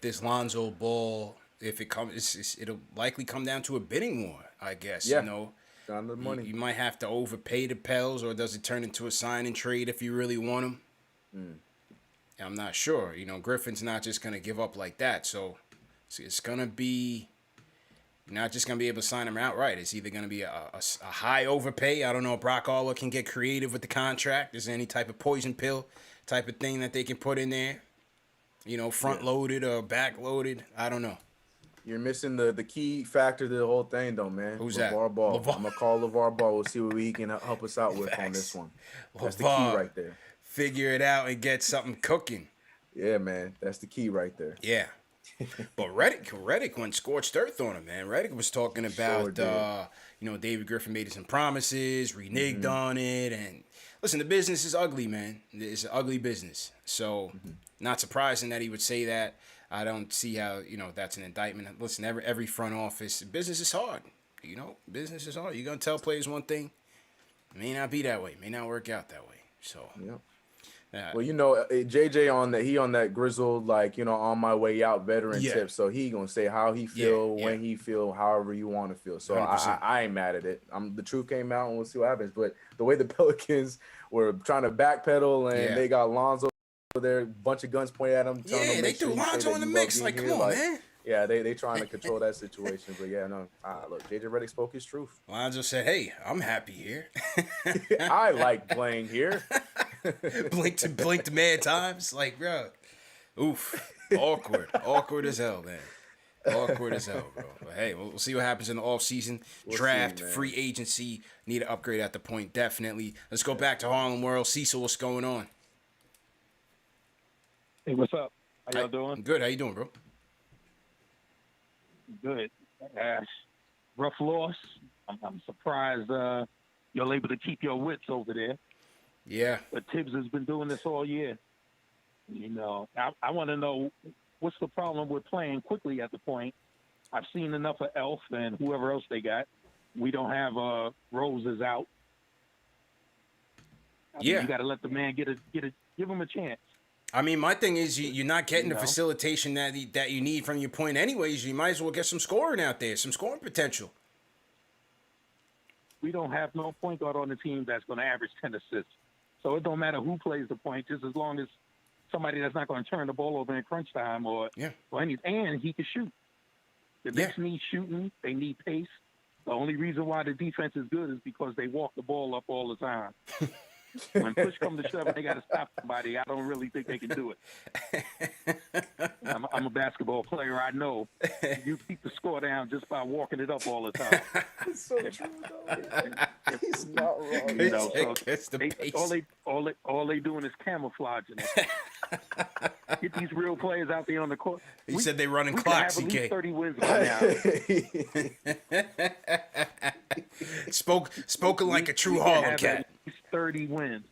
this Lonzo Ball, if it comes, it'll likely come down to a bidding war, I guess. Yeah. Down to the money. You might have to overpay the Pels, or does it turn into a sign and trade if you really want them? I'm not sure. Griffin's not just gonna give up like that. So it's gonna be. You're not just going to be able to sign him outright. It's either going to be a high overpay. I don't know if Brock Aller can get creative with the contract. Is there any type of poison pill type of thing that they can put in there? Front-loaded or back-loaded? I don't know. You're missing the key factor to the whole thing, though, man. Who's LeVar that? Ball. LeVar. I'm going to call LeVar Ball. We'll see what he can help us out with on this one. That's the key LeVar. right there. Figure it out and get something cooking. Yeah, man. That's the key right there. Yeah. But Redick went scorched earth on him, man. Redick was talking about, David Griffin made some promises, reneged on it. And listen, the business is ugly, man. It's an ugly business. So not surprising that he would say that. I don't see how, that's an indictment. Listen, every front office, business is hard. Business is hard. You're going to tell players one thing, it may not be that way. It may not work out that way. So, Well, JJ on that grizzled, on my way out veteran tip. So he gonna say how he feel, when he feel, however you want to feel. So I ain't mad at it. The truth came out, and we'll see what happens. But the way the Pelicans were trying to backpedal, and they got Lonzo there, a bunch of guns pointed at him. Yeah, they threw Lonzo in the mix. Like, come on, man. Yeah, they trying to control that situation. But look, JJ Redick spoke his truth. Lonzo said, "Hey, I'm happy here. I like playing here." blinked mad times, like, bro. Oof, awkward as hell, man. Awkward as hell, bro. But hey, we'll see what happens in the offseason. Draft, free agency, need an upgrade at the point, definitely. Let's go back to Harlem World. Cecil, what's going on? Hey, what's up? How y'all doing? Good. How you doing, bro? Good. Rough loss. I'm surprised you're able to keep your wits over there. Yeah. But Tibbs has been doing this all year. I want to know what's the problem with playing quickly at the point. I've seen enough of Elf and whoever else they got. We don't have Roses out. I mean, you got to let the man give him a chance. I mean, my thing is you're not getting the facilitation that you need from your point anyways. You might as well get some scoring out there, some scoring potential. We don't have no point guard on the team that's going to average 10 assists. So it don't matter who plays the point, just as long as somebody that's not going to turn the ball over in crunch time or anything, and he can shoot. The Knicks need shooting. They need pace. The only reason why the defense is good is because they walk the ball up all the time. When push comes to shove and they got to stop somebody, I don't really think they can do it. I'm a basketball player. I know you keep the score down just by walking it up all the time. It's so true, though. He's not wrong. All they doing is camouflaging it. Get these real players out there on the court. He said they running clocks. Have at least 30 wins by now. Spoken like a true Harlem cat. 30 wins.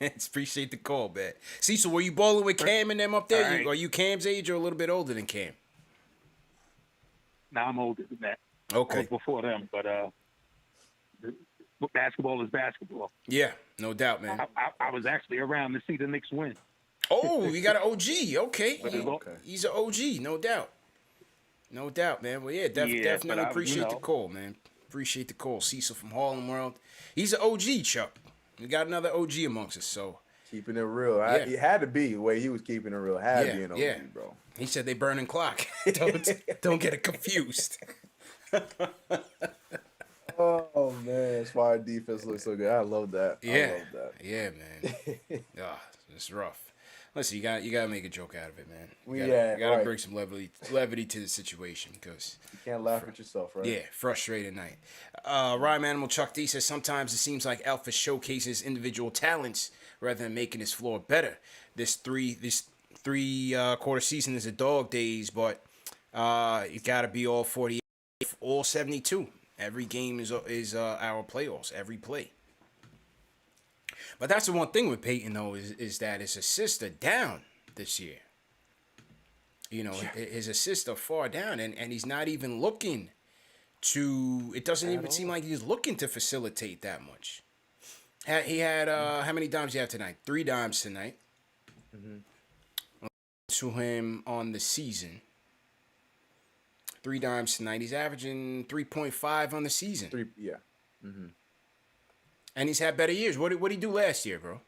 Appreciate the call, man. Cecil, were you balling with Cam and them up there? Right. Are you Cam's age or a little bit older than Cam? Now I'm older than that. Okay. I was before them, but basketball is basketball. Yeah, no doubt, man. I was actually around to see the Knicks win. Oh, you got an OG. Okay. He's an OG, no doubt. No doubt, man. Well, definitely appreciate the call, man. Appreciate the call. Cecil from Harlem World. He's an OG, Chuck. We got another OG amongst us, so Keeping it real. Yeah. It had to be the way he was keeping it real. It had to be an OG, bro. He said they burning clock. don't get it confused. Oh man, that's why our defense looks so good. I love that. Yeah. I love that. Yeah, man. It's rough. Listen, you got to make a joke out of it, man. You got to bring some levity to the situation because you can't laugh at yourself, right? Yeah, frustrated night. Rhyme Animal Chuck D says sometimes it seems like Alpha showcases individual talents rather than making his floor better. This three quarter season is a dog days, but it got to be all 48, all 72. Every game is our playoffs. Every play. But that's the one thing with Payton, though, is that his assists are down this year. You know, his assists are far down, and he's not even looking to... It doesn't even seem like he's looking to facilitate that much. He had... how many dimes he have tonight? 3 dimes tonight. Mm-hmm. To him on the season. 3 dimes tonight. He's averaging 3.5 on the season. Yeah. Mm-hmm. And he's had better years. What did he do last year, bro?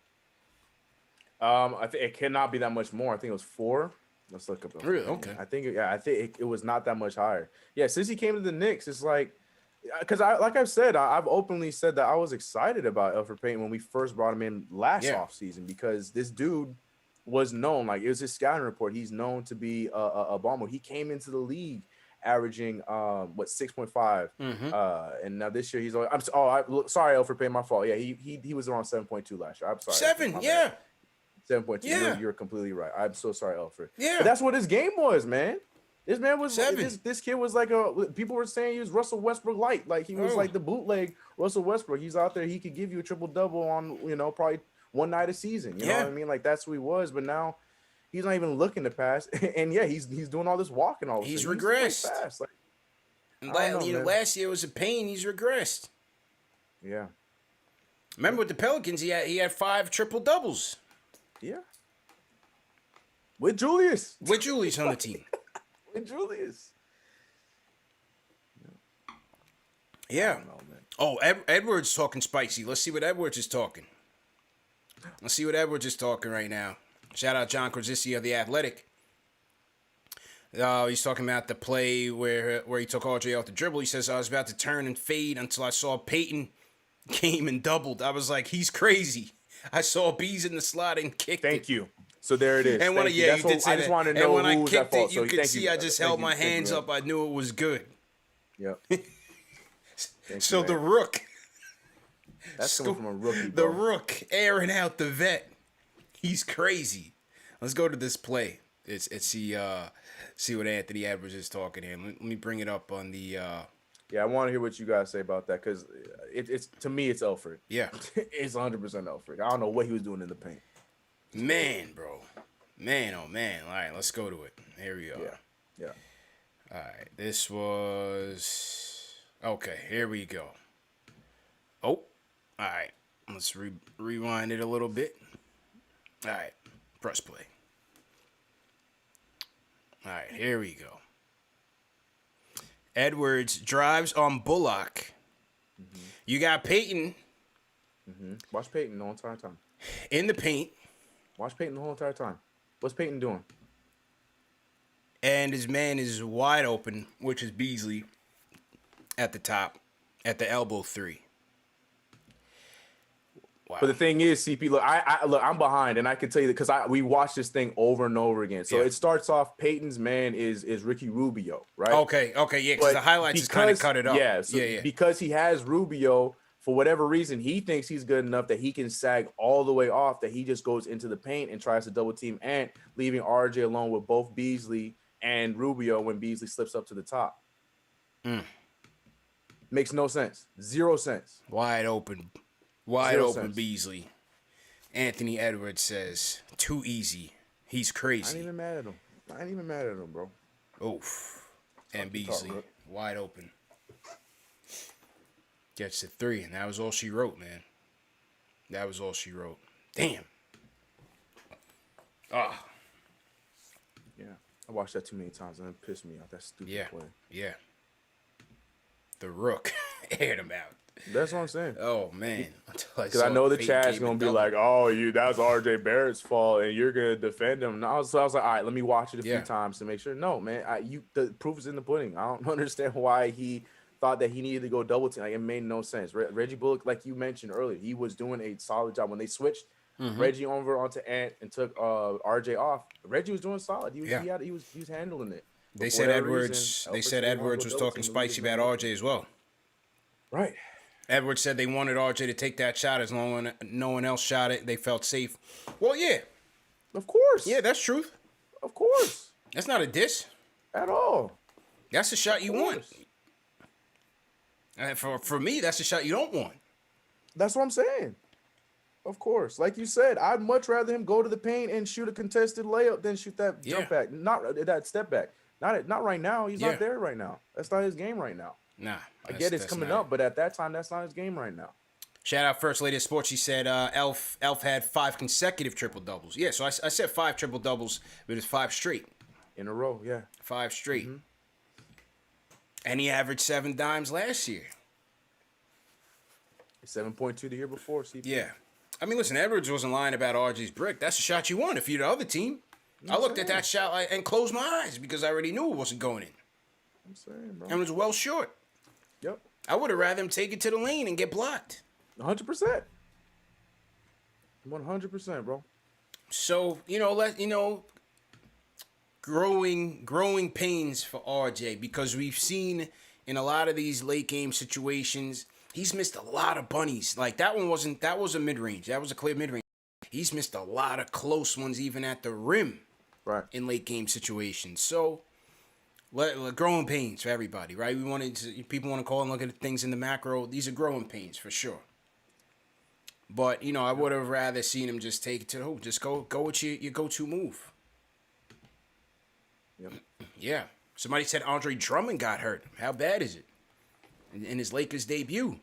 I think it cannot be that much more. I think it was 4. Let's look up. Really? Okay. I think it was not that much higher. Yeah, since he came to the Knicks, it's like, because like I've said, I've openly said that I was excited about Elfrid Payton when we first brought him in last offseason because this dude was known, like it was his scouting report. He's known to be a bomber. He came into the league averaging 6.5, and now this year he's only. Sorry, Elfrid Payton, my fault. Yeah, he was around 7.2 last year. I'm sorry. 7, yeah. 7.2. Yeah. You're completely right. I'm so sorry, Elfrid. Yeah, but that's what his game was, man. This man was 7. This kid was like people were saying he was Russell Westbrook light, like he was like the bootleg Russell Westbrook. He's out there, he could give you a triple double on probably one night a season. You know what I mean? Like that's who he was, but now. He's not even looking to pass, and yeah, he's doing all this walking all. He's regressed. Fast. Last year was a pain. He's regressed. Yeah. Remember with the Pelicans, he had 5 triple doubles. Yeah. With Julius. With Julius on the team. With Julius. Yeah. Oh, Edwards talking spicy. Let's see what Edwards is talking. Let's see what Edwards is talking right now. Shout out John Krasinski of The Athletic. He's talking about the play where he took RJ off the dribble. He says, I was about to turn and fade until I saw Payton came and doubled. I was like, he's crazy. I saw Bees in the slot and kicked it. Thank you. So there it is. And when, you did say I just that. wanted to know and when who I was kicked at fault. it, you could see I just held my hands up. I knew it was good. Yep. So the Rook. That's coming from a rookie, The bro. Rook airing out the vet. He's crazy. Let's go to this play. It's see what Anthony Edwards is talking here. Let me bring it up on the. Yeah, I want to hear what you guys say about that because it's to me it's Elfrid. Yeah, it's 100% Elfrid. I don't know what he was doing in the paint. Man, bro, man, oh man. All right, let's go to it. Here we go. Yeah. All right, this was okay. Here we go. Oh, all right. Let's rewind it a little bit. All right, press play. All right, here we go. Edwards drives on Bullock. Mm-hmm. You got Payton. Mm-hmm. Watch Payton the whole entire time. In the paint. Watch Payton the whole entire time. What's Payton doing? And his man is wide open, which is Beasley at the top, at the elbow 3. Wow. But the thing is, CP, look, I'm behind, and I can tell you that because we watched this thing over and over again. So it starts off, Payton's man is Ricky Rubio, right? Okay, yeah, because the highlights just kind of cut it up. Yeah, because he has Rubio, for whatever reason, he thinks he's good enough that he can sag all the way off, that he just goes into the paint and tries to double team Ant, leaving RJ alone with both Beasley and Rubio when Beasley slips up to the top. Makes no sense. 0 sense. Wide open Beasley. Anthony Edwards says, too easy. He's crazy. I ain't even mad at him, bro. Oof. And Beasley, wide open. Gets to 3, and that was all she wrote, man. That was all she wrote. Damn. Ah. Yeah. I watched that too many times, and it pissed me off. That stupid play. Yeah. The Rook aired him out. That's what I'm saying. Oh man, Because I know the chat's gonna be like, "Oh, that's R.J. Barrett's fault, and you're gonna defend him." And I was like, "All right, let me watch it a few times to make sure." No, man, the proof is in the pudding. I don't understand why he thought that he needed to go double team. Like, it made no sense. Reggie Bullock, like you mentioned earlier, he was doing a solid job when they switched Reggie over onto Ant and took R.J. off. Reggie was doing solid. He was handling it. They said Edwards. They said Edwards was talking spicy about R.J. as well. Right. Edwards said they wanted RJ to take that shot as long as no one else shot it. They felt safe. Well, yeah. Of course. Yeah, that's truth. Of course. That's not a diss. At all. That's the shot you want. And for me, that's the shot you don't want. That's what I'm saying. Of course. Like you said, I'd much rather him go to the paint and shoot a contested layup than shoot that jump back. Not that step back. Not right now. He's not there right now. That's not his game right now. Nah. I get it's coming up, but at that time, that's not his game right now. Shout out First Lady of Sports. She said Elf had 5 consecutive triple-doubles. Yeah, so I said 5 triple-doubles, but it's 5 straight. In a row, yeah. 5 straight. And he averaged 7 dimes last year. 7.2 the year before, CP. Yeah. I mean, listen, Edwards wasn't lying about RG's brick. That's the shot you want if you're the other team. I looked at that shot and closed my eyes because I already knew it wasn't going in. I'm saying, bro. And it was well short. Yep. I would have rather him take it to the lane and get blocked. 100%. 100%, bro. So, growing pains for RJ because we've seen in a lot of these late game situations, he's missed a lot of bunnies. Like that was a mid-range. That was a clear mid-range. He's missed a lot of close ones even at the rim. Right. In late game situations. So, growing pains for everybody, right? People want to call and look at things in the macro. These are growing pains for sure. But I would have rather seen him just take it to the hoop. Just go with your go-to move. Yep. Yeah. Somebody said Andre Drummond got hurt. How bad is it? In his Lakers debut.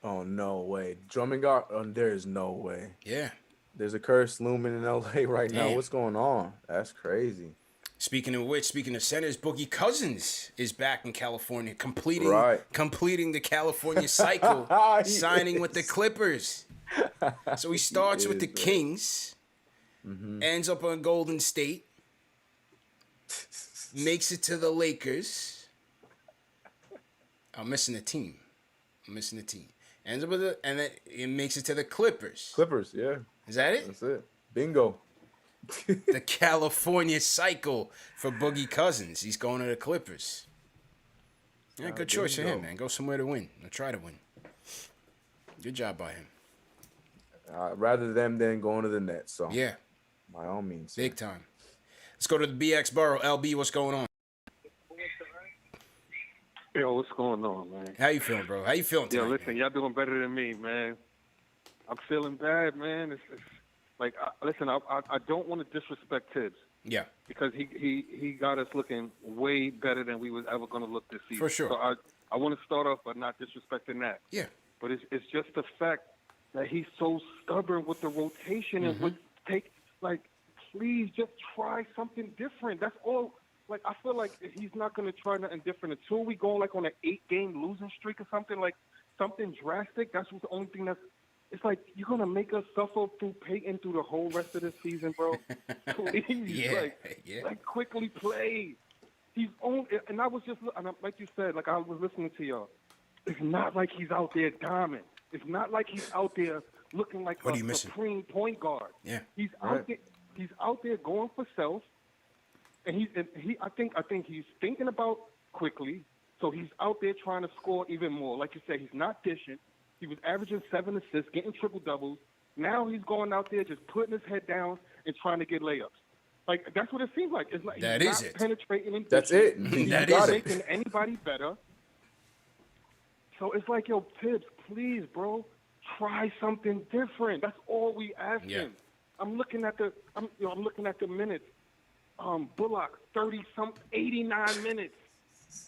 Oh no way! Drummond got. There is no way. Yeah. There's a curse looming in LA right now. Damn. What's going on? That's crazy. Speaking of centers, Boogie Cousins is back in California, completing the California cycle, signing with the Clippers. So he starts with the Kings, ends up on Golden State, makes it to the Lakers. I'm missing the team. Ends up with and then it makes it to the Clippers. Clippers, yeah. Is that it? That's it. Bingo. The California cycle for Boogie Cousins. He's going to the Clippers. Yeah, good choice for him, man. Go somewhere to win. Or try to win. Good job by him. Rather them than going to the Nets. So yeah, by all means, big time. Let's go to the BX Borough. LB, what's going on? Yo, what's going on, man? How you feeling, bro? How you feeling tonight? Yo, listen, y'all doing better than me, man. I'm feeling bad, man. It's like, listen, I don't want to disrespect Tibbs. Yeah. Because he got us looking way better than we was ever going to look this season. For sure. So I want to start off by not disrespecting that. Yeah. But it's just the fact that he's so stubborn with the rotation and would please just try something different. That's all. Like, I feel like he's not going to try nothing different until we go on an 8-game losing streak or something, like something drastic. That's the only thing it's like, you're going to make us suffer through Payton through the whole rest of the season, bro. Please. Like, quickly play. He's on, and I was just, like you said, like I was listening to y'all. It's not like he's out there diamond. It's not like he's out there looking like a supreme point guard. Yeah. He's out there. He's out there going for self. And I think he's thinking about quickly, so he's out there trying to score even more. Like you said, he's not dishing. He was averaging 7 assists, getting triple doubles. Now he's going out there just putting his head down and trying to get layups. Like, that's what it seems like. It's like he's not penetrating and that's it. He's not making anybody better. So it's like, yo, Tibbs, please, bro, try something different. That's all we asking. I'm looking at the minutes. Bullock, 89 minutes.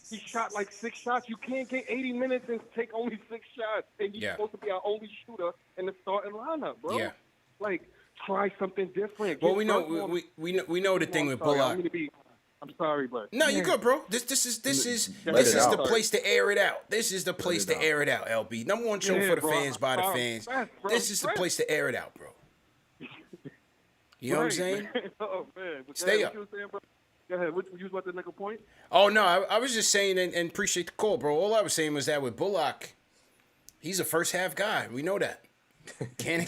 He shot like 6 shots. You can't get 80 minutes and take only 6 shots. And you're supposed to be our only shooter in the starting lineup, bro. Yeah. Like, try something different. Well, we know the thing with Bullock. I'm sorry, but no, you good, bro. This is Let it the out. place to air it out. This is the place to air it out. LB, number one show for the bro. fans by the fans. This is the place to air it out, bro. You know what I'm saying? Oh man, but Stay go ahead, up. What you were saying, bro? Go ahead. What you was about to make a point? Oh no, I was just saying and appreciate the call, bro. All I was saying was that with Bullock, he's a first half guy. We know that. Can't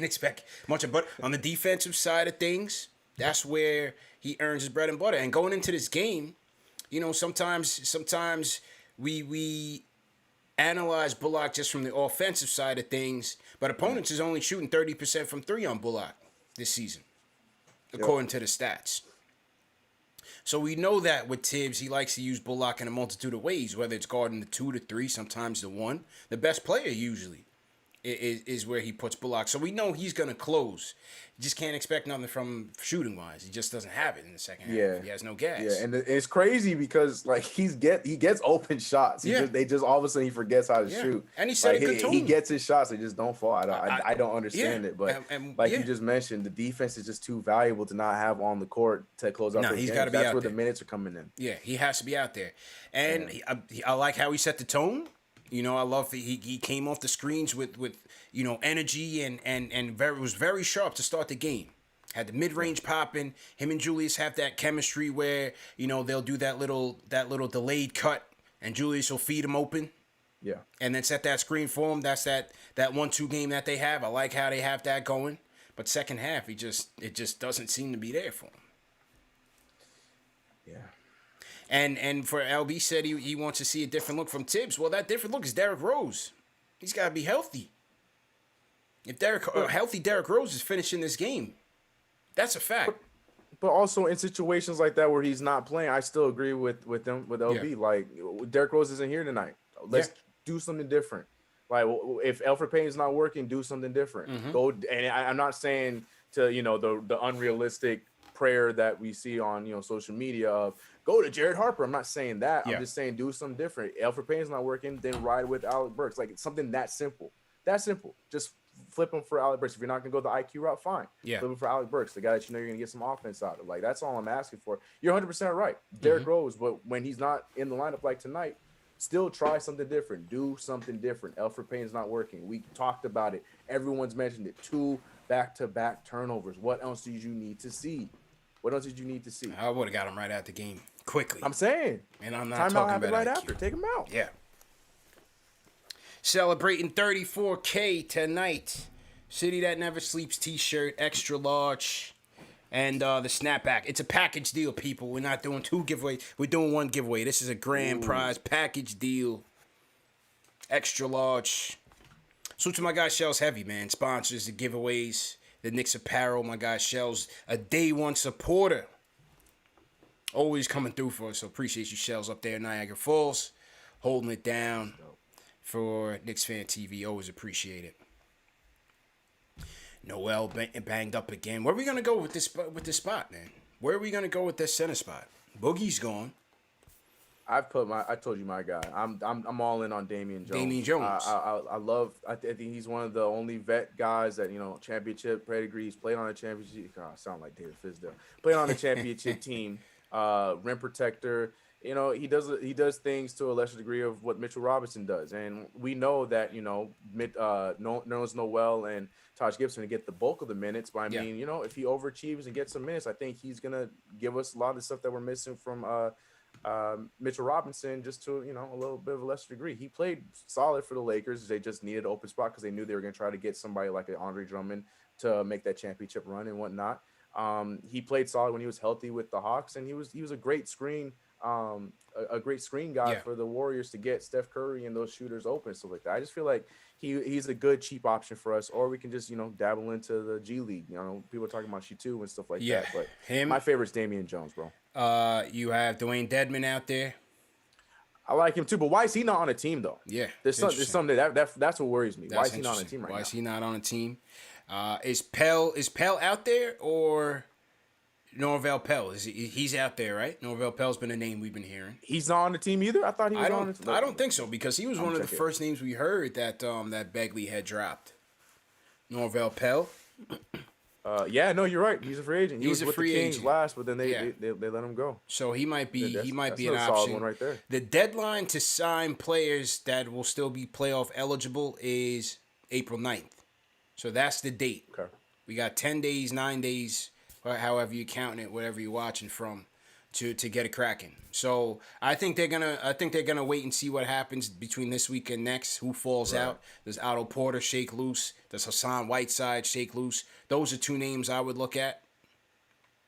expect much of, but on the defensive side of things, that's where he earns his bread and butter. And going into this game, you know, sometimes we analyze Bullock just from the offensive side of things, but opponents is only shooting 30% from 3 on Bullock this season, according to the stats. So we know that with Tibbs, he likes to use Bullock in a multitude of ways, whether it's guarding the 2 to 3, sometimes the 1. The best player usually is where he puts Bullock. So we know he's going to close. You just can't expect nothing from shooting-wise. He just doesn't have it in the second half. Yeah. He has no gas. Yeah, and it's crazy because like he gets open shots. They just all of a sudden he forgets how to shoot. And he set like, a good tone. He gets his shots, they just don't fall. I don't understand it, but you just mentioned, the defense is just too valuable to not have on the court to close out. He's got to be out there. That's where the minutes are coming in. Yeah, he has to be out there, and I like how he set the tone. You know, I love that he came off the screens with you know, energy and was very sharp to start the game. Had the mid-range popping. Him and Julius have that chemistry where, you know, they'll do that little delayed cut and Julius will feed him open. Yeah. And then set that screen for him. That's that 1-2 game that they have. I like how they have that going. But second half, it just doesn't seem to be there for him. Yeah. And for LB said he wants to see a different look from Tibbs. Well, that different look is Derrick Rose. He's got to be healthy. If healthy Derrick Rose is finishing this game, that's a fact. But also in situations like that where he's not playing, I still agree with LB. Yeah. Like, Derrick Rose isn't here tonight. Let's do something different. Like, if Elfrid Payton's not working, do something different. Mm-hmm. Go, and I'm not saying to, you know, the unrealistic prayer that we see on, you know, social media of go to Jared Harper. I'm not saying that. I'm just saying do something different. Elfrid Payton's not working, then ride with Alec Burks. Like, it's something that simple. That simple. Just flip him for Alec Burks. If you're not gonna go the IQ route, fine. Yeah. Flip him for Alec Burks, the guy that you know you're gonna get some offense out of. Like, that's all I'm asking for. You're 100% right. Derrick Rose, but when he's not in the lineup like tonight, still try something different. Do something different. Elfrid Payton's not working. We talked about it. Everyone's mentioned it. 2 back-to-back turnovers. What else did you need to see? What else did you need to see? I would have got him right out the game quickly. I'm saying. And I'm not Timeout talking happened about right IQ. after. Take him out. Yeah. Celebrating 34K tonight. City That Never Sleeps t-shirt, extra large, and the snapback. It's a package deal, people. We're not doing 2 giveaways. We're doing 1 giveaway. This is a grand prize package deal. Extra large. Salute to my guy Shells Heavy, man. Sponsors the giveaways. The Knicks apparel. My guy Shells, a day 1 supporter. Always coming through for us. So appreciate you, Shells, up there in Niagara Falls. Holding it down for KnicksFanTV. Always appreciate it. Noel banged up again. Where are we gonna go with this spot, man? Where are we gonna go with this center spot? Boogie's gone. I told you my guy. I'm all in on Damian Jones. Damian Jones. I think he's one of the only vet guys that, you know, championship pedigree. He's played on a championship. God, I sound like David Fizdale. Played on a championship team. Rim protector. You know, he does things to a lesser degree of what Mitchell Robinson does, and we know that, you know, Nerlens Noel and Taj Gibson to get the bulk of the minutes. But I mean, you know, if he overachieves and gets some minutes, I think he's gonna give us a lot of the stuff that we're missing from Mitchell Robinson, just to, you know, a little bit of a lesser degree. He played solid for the Lakers. They just needed an open spot because they knew they were gonna try to get somebody like an Andre Drummond to make that championship run and whatnot. He played solid when he was healthy with the Hawks, and he was a great screen. A great screen guy for the Warriors to get Steph Curry and those shooters open, stuff like that. I just feel like he's a good cheap option for us, or we can just, you know, dabble into the G League. You know, people are talking about She2 and stuff like that. But my favorite's Damian Jones, bro. You have Dwayne Dedmon out there. I like him too, but why is he not on a team though? Yeah, there's something that's what worries me. Why is he not on a team right now? Why is he not on a team? Is Pell out there, or Norvell Pell? He's out there, right? Norvell Pell's been a name we've been hearing. He's not on the team either? I thought he was on the team. I don't think so, because he was one of the first names we heard that that Begley had dropped. Norvell Pell. Yeah, no, you're right. He's a free agent. He He's was a with free the Kings agent. last, but then they let him go. So he might be That's an another solid option. one right there. The deadline to sign players that will still be playoff eligible is April 9th. So that's the date. Okay. We got 10 days, 9 days, or however you're counting it, whatever you're watching from, to get it cracking. So I think they're gonna wait and see what happens between this week and next. Who falls out? Does Otto Porter shake loose? Does Hassan Whiteside shake loose? Those are two names I would look at.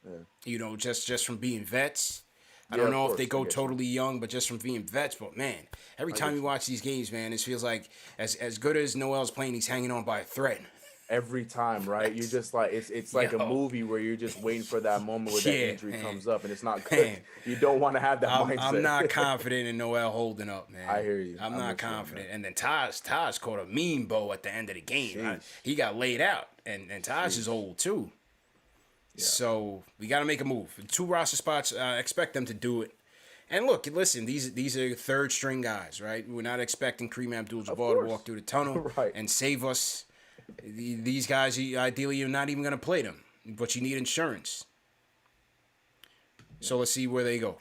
Yeah. You know, just from being vets. I don't know if they go totally young, but just from being vets. But man, every time you watch these games, man, it feels like as good as Noel's playing, he's hanging on by a thread. Every time, right? You're just like it's like a movie where you're just waiting for that moment where that injury comes up, and it's not good. Man. You don't want to have that mindset. I'm not confident in Noel holding up, man. I hear you. I'm not confident. And then Taj caught a mean bow at the end of the game. He got laid out, and Taj is old too. Yeah. So we got to make a move. 2 roster spots. Expect them to do it. And look, listen, these are third string guys, right? We're not expecting Kareem Abdul-Jabbar to walk through the tunnel and save us. These guys, ideally, you're not even going to play them, but you need insurance. So let's see where they go.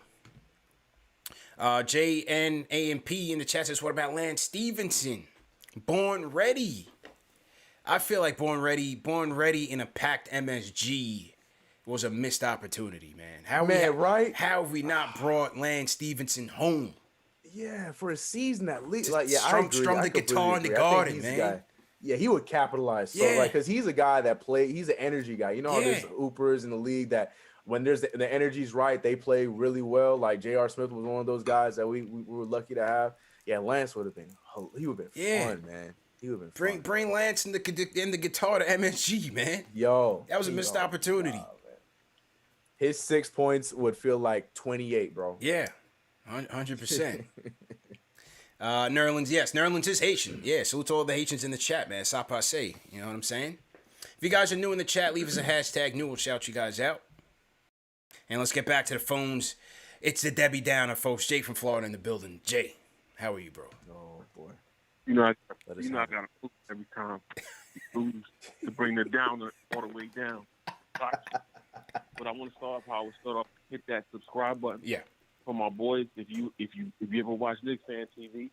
JNAMP in the chat says, what about Lance Stevenson? Born ready. I feel like born ready in a packed MSG was a missed opportunity, man. How have we not brought Lance Stevenson home? Yeah, for a season at least. Strum the guitar in the Garden, man. Yeah, he would capitalize. So, because he's a guy that he's an energy guy. You know how there's hoopers in the league that when there's the energy's right, they play really well. Like J.R. Smith was one of those guys that we were lucky to have. Yeah, Lance would have been fun, man. He would have been bring Lance and the guitar to MSG, man. Yo. That was a missed opportunity. Wow, his 6 points would feel like 28, bro. Yeah, 100%. Nerlens is Haitian. Yeah, salute to all the Haitians in the chat, man. Ça passe. You know what I'm saying? If you guys are new in the chat, leave us a hashtag new. We'll shout you guys out. And let's get back to the phones. It's the Debbie Downer, folks. Jay from Florida in the building. Jay, how are you, bro? Oh, boy. I got to poop every time you lose to bring the downer all the way down. But I want to start off. Hit that subscribe button. Yeah. For my boys, if you ever watch KnicksFanTV,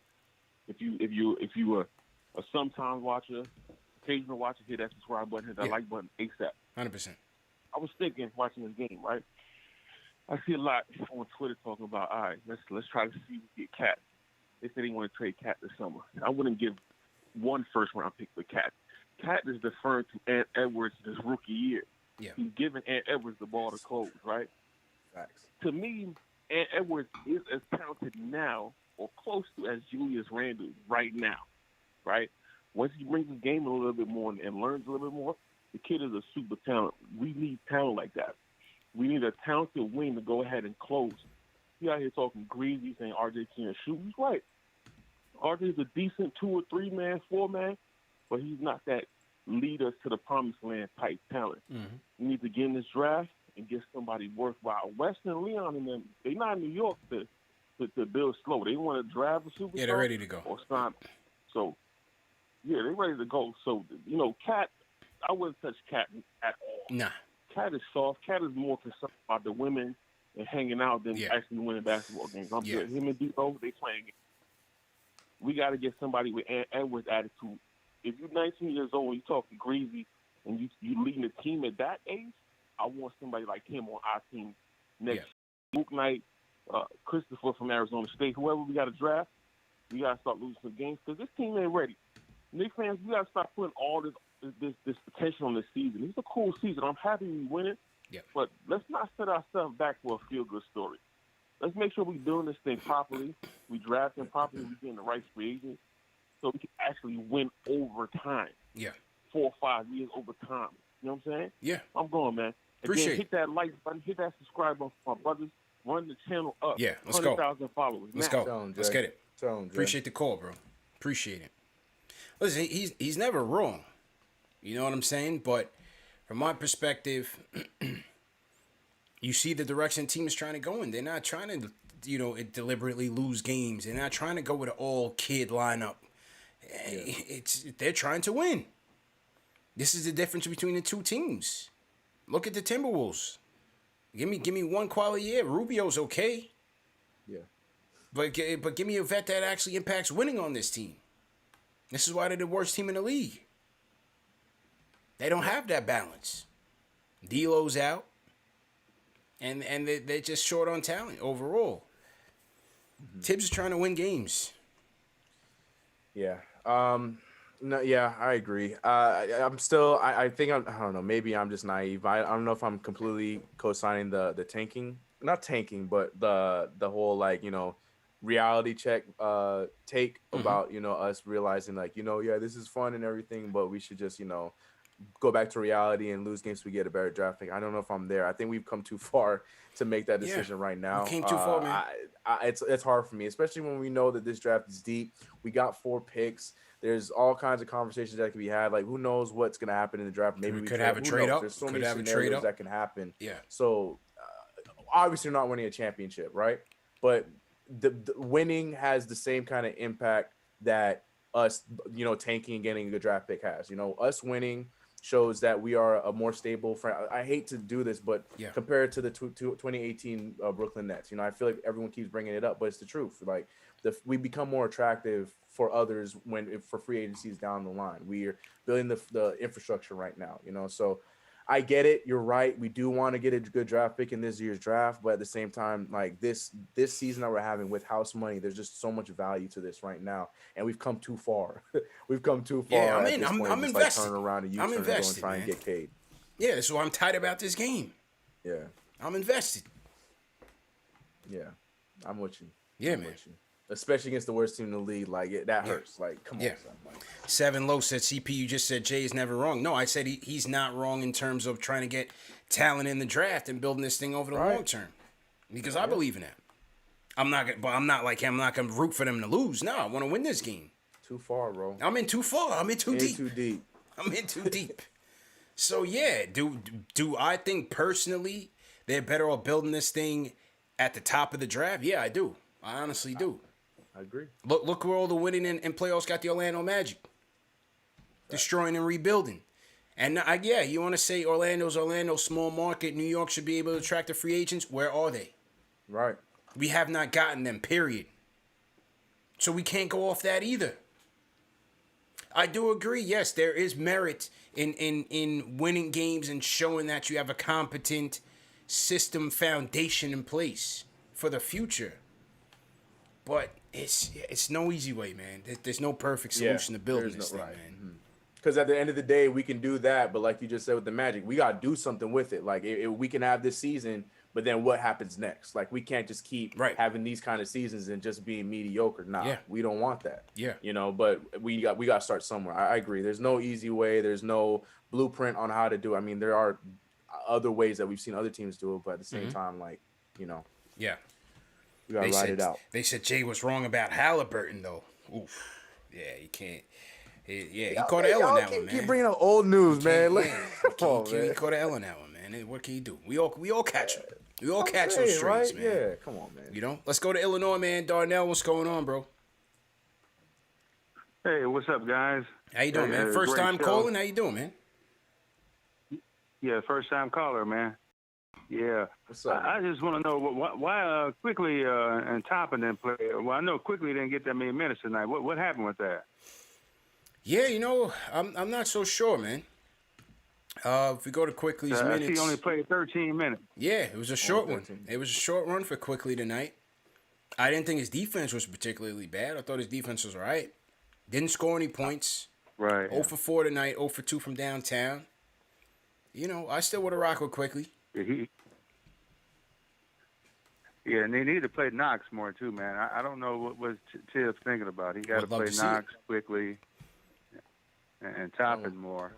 if you a sometime watcher, occasional watcher, hit that subscribe button, hit that like button ASAP. 100%. I was thinking watching this game, right? I see a lot on Twitter talking about, all right, let's try to see if we get Cat. They said they want to trade Cat this summer. I wouldn't give 1 first-round pick for Cat. Cat is deferring to Ant Edwards this rookie year. Yeah. He's giving Ant Edwards the ball to close, right? Facts. To me, Ant Edwards is as talented now or close to as Julius Randle right now, right? Once he brings his game a little bit more and learns a little bit more, the kid is a super talent. We need talent like that. We need a talented wing to go ahead and close. He out here talking greasy, saying RJ can't shoot. He's right. RJ's a decent 2 or 3 man, 4 man, but he's not that lead us to the promised land type talent. Mm-hmm. We need to get in this draft and get somebody worthwhile. Weston, Leon, and them, they're not in New York to build slow. They want to drive a superstar. Yeah, they're ready to go. Or sign. So, yeah, they're ready to go. So, Cat, I wouldn't touch Cat at all. Nah. Cat is soft. Cat is more concerned about the women and hanging out than actually winning basketball games. I'm good. Him and D-O, they playing games. We got to get somebody with Edwards' attitude. If you're 19 years old and you talking greasy and you leading the team at that age, I want somebody like him on our team next. Luke Knight, Christopher from Arizona State, whoever we got to draft, we got to start losing some games because this team ain't ready. Knicks fans, we got to start putting all this potential on this season. It's a cool season. I'm happy we win it, but let's not set ourselves back for a feel-good story. Let's make sure we're doing this thing properly. We draft them properly. We getting the right free agents so we can actually win over time. Yeah. 4 or 5 years over time. You know what I'm saying? Yeah. I'm going, man. Appreciate it. Hit that like button. Hit that subscribe button for my brothers. Run the channel up. Yeah, let's go. 100,000 followers. Let's go. Let's get it. Appreciate the call, bro. Appreciate it. Listen, he's never wrong. You know what I'm saying? But from my perspective, you see the direction the team is trying to go in. They're not trying to, deliberately lose games. They're not trying to go with an all-kid lineup. They're trying to win. This is the difference between the two teams. Look at the Timberwolves. Give me one quality year. Rubio's okay. Yeah. But give me a vet that actually impacts winning on this team. This is why they're the worst team in the league. They don't have that balance. D'Lo's out. And they're just short on talent overall. Tibbs is trying to win games. Yeah. No, yeah, I agree. I'm still. I think I don't know. Maybe I'm just naive. I don't know if I'm completely co-signing the tanking, not tanking, but the whole like reality check take about us realizing like yeah, this is fun and everything, but we should just go back to reality and lose games so we get a better draft pick. I don't know if I'm there. I think we've come too far to make that decision right now. We came too far, man. It's hard for me, especially when we know that this draft is deep. We got 4 picks. There's all kinds of conversations that can be had. Like, who knows what's going to happen in the draft? Maybe we could have a trade up. There's so many scenarios that can happen. Yeah. So, obviously, not winning a championship, right? But the winning has the same kind of impact that us, tanking and getting a good draft pick has. Us winning shows that we are a more stable I hate to do this, but compared to the 2018 Brooklyn Nets, I feel like everyone keeps bringing it up, but it's the truth. Like we become more attractive for others for free agencies down the line. We are building the infrastructure right now, so I get it. You're right. We do want to get a good draft pick in this year's draft, but at the same time, like this season that we're having with house money, there's just so much value to this right now, and we've come too far. We've come too far. Yeah, I'm invested. Like turn around and I'm invested, and try and get Cade. Yeah, that's why I'm tight about this game. Yeah, I'm invested. Yeah, I'm with you. Yeah, man. Especially against the worst team in the league, like that hurts. Like, come on, son. Like, Seven Low said, CP, you just said Jay is never wrong. No, I said he's not wrong in terms of trying to get talent in the draft and building this thing over the long term, because I believe in that. I'm not gonna root for them to lose. No, I want to win this game. Too far, bro. I'm in too far. I'm in too deep. Too deep. I'm in too deep. So yeah, do I think personally they're better off building this thing at the top of the draft? Yeah, I do. I honestly do. I agree. Look where all the winning and playoffs got the Orlando Magic. Destroying and rebuilding. And you want to say Orlando's small market. New York should be able to attract the free agents. Where are they? Right. We have not gotten them, period. So we can't go off that either. I do agree, yes, there is merit in winning games and showing that you have a competent system foundation in place for the future. But it's no easy way, man. There's no perfect solution to building this thing, man. Because at the end of the day, we can do that, but like you just said with the Magic, we got to do something with it. Like, we can have this season, but then what happens next? Like, we can't just keep having these kind of seasons and just being mediocre. Nah, we don't want that. Yeah. But we got to start somewhere. I agree. There's no easy way. There's no blueprint on how to do it. I mean, there are other ways that we've seen other teams do it, but at the same time, like, Yeah. we got to ride it out. They said Jay was wrong about Halliburton, though. Oof. Yeah, you can't. He caught an L on that one, man. Keep bringing up old news, man. Look, he caught an L on that one, man. What can you do? We all catch him. We all catch those strays, man. Yeah, come on, man. Let's go to Illinois, man. Darnell, what's going on, bro? Hey, what's up, guys? How you doing, man? First time calling? How you doing, man? Yeah, first time caller, man. Yeah. What's up? I just want to know why Quickly and Toppin didn't play. Well, I know Quickly didn't get that many minutes tonight. What happened with that? Yeah, I'm not so sure, man. If we go to Quickly's minutes, he only played 13 minutes. Yeah, it was a short one. It was a short run for Quickly tonight. I didn't think his defense was particularly bad. I thought his defense was all right. Didn't score any points. Right. 0 for 4 tonight. 0 for 2 from downtown. I still would have rocked with Quickly. Yeah, and they need to play Knox more too, man. I don't know what Tibbs thinking about. He got to play Knox Quickly and Toppin more.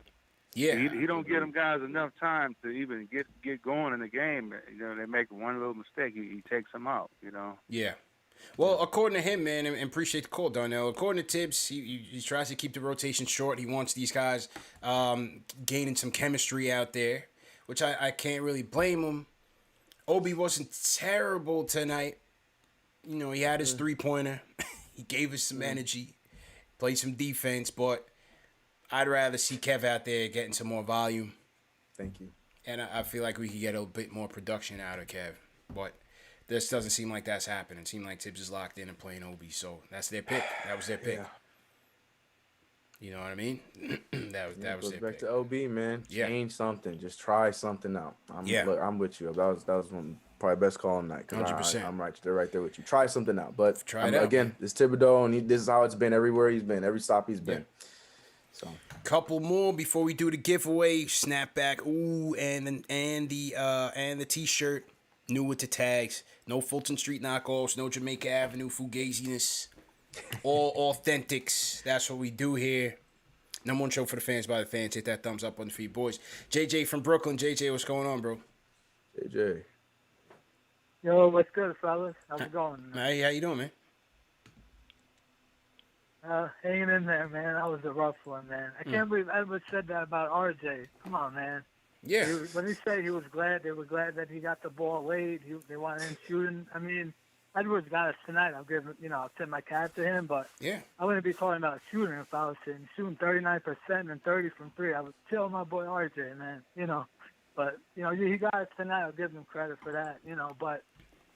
Yeah, he don't give them guys enough time to even get going in the game. They make one little mistake, he takes them out. Yeah. Well, according to him, man, and appreciate the call, Darnell. According to Tibbs, he tries to keep the rotation short. He wants these guys gaining some chemistry out there, which I can't really blame him. Obi wasn't terrible tonight. He had his three-pointer. He gave us some energy, played some defense, but I'd rather see Kev out there getting some more volume. Thank you. And I feel like we could get a bit more production out of Kev. But this doesn't seem like that's happening. It seems like Tibbs is locked in and playing Obi. So that's their pick. That was their pick. Yeah. You know what I mean? that was their back pick. to OB, man. Change something. Just try something out. I'm with you. That was one probably best call of the night. 100%. I'm right there with you. Try something out. But try it out, again, man. It's Thibodeau, and this is how it's been everywhere he's been, every stop he's been. So couple more before we do the giveaway. Snapback. Ooh, and the t-shirt. New with the tags. No Fulton Street knockoffs. No Jamaica Avenue fugaziness. All authentics. That's what we do here. Number one show for the fans by the fans. Hit that thumbs up on the feed, boys. JJ from Brooklyn. JJ, what's going on, bro? JJ. Yo, what's good, fellas? How's it going? Hey, how you doing, man? Hanging in there, man. That was a rough one, man. I can't believe Edward said that about RJ. Come on, man. Yeah. When he said he was glad, they were glad that he got the ball late. They wanted him shooting. I mean, Edwards got us tonight. I'll give him, I'll tip my cap to him. But I wouldn't be talking about shooting if I was shooting 39% and 30 from three. I would tell my boy RJ, man. But he got us tonight. I'll give him credit for that. But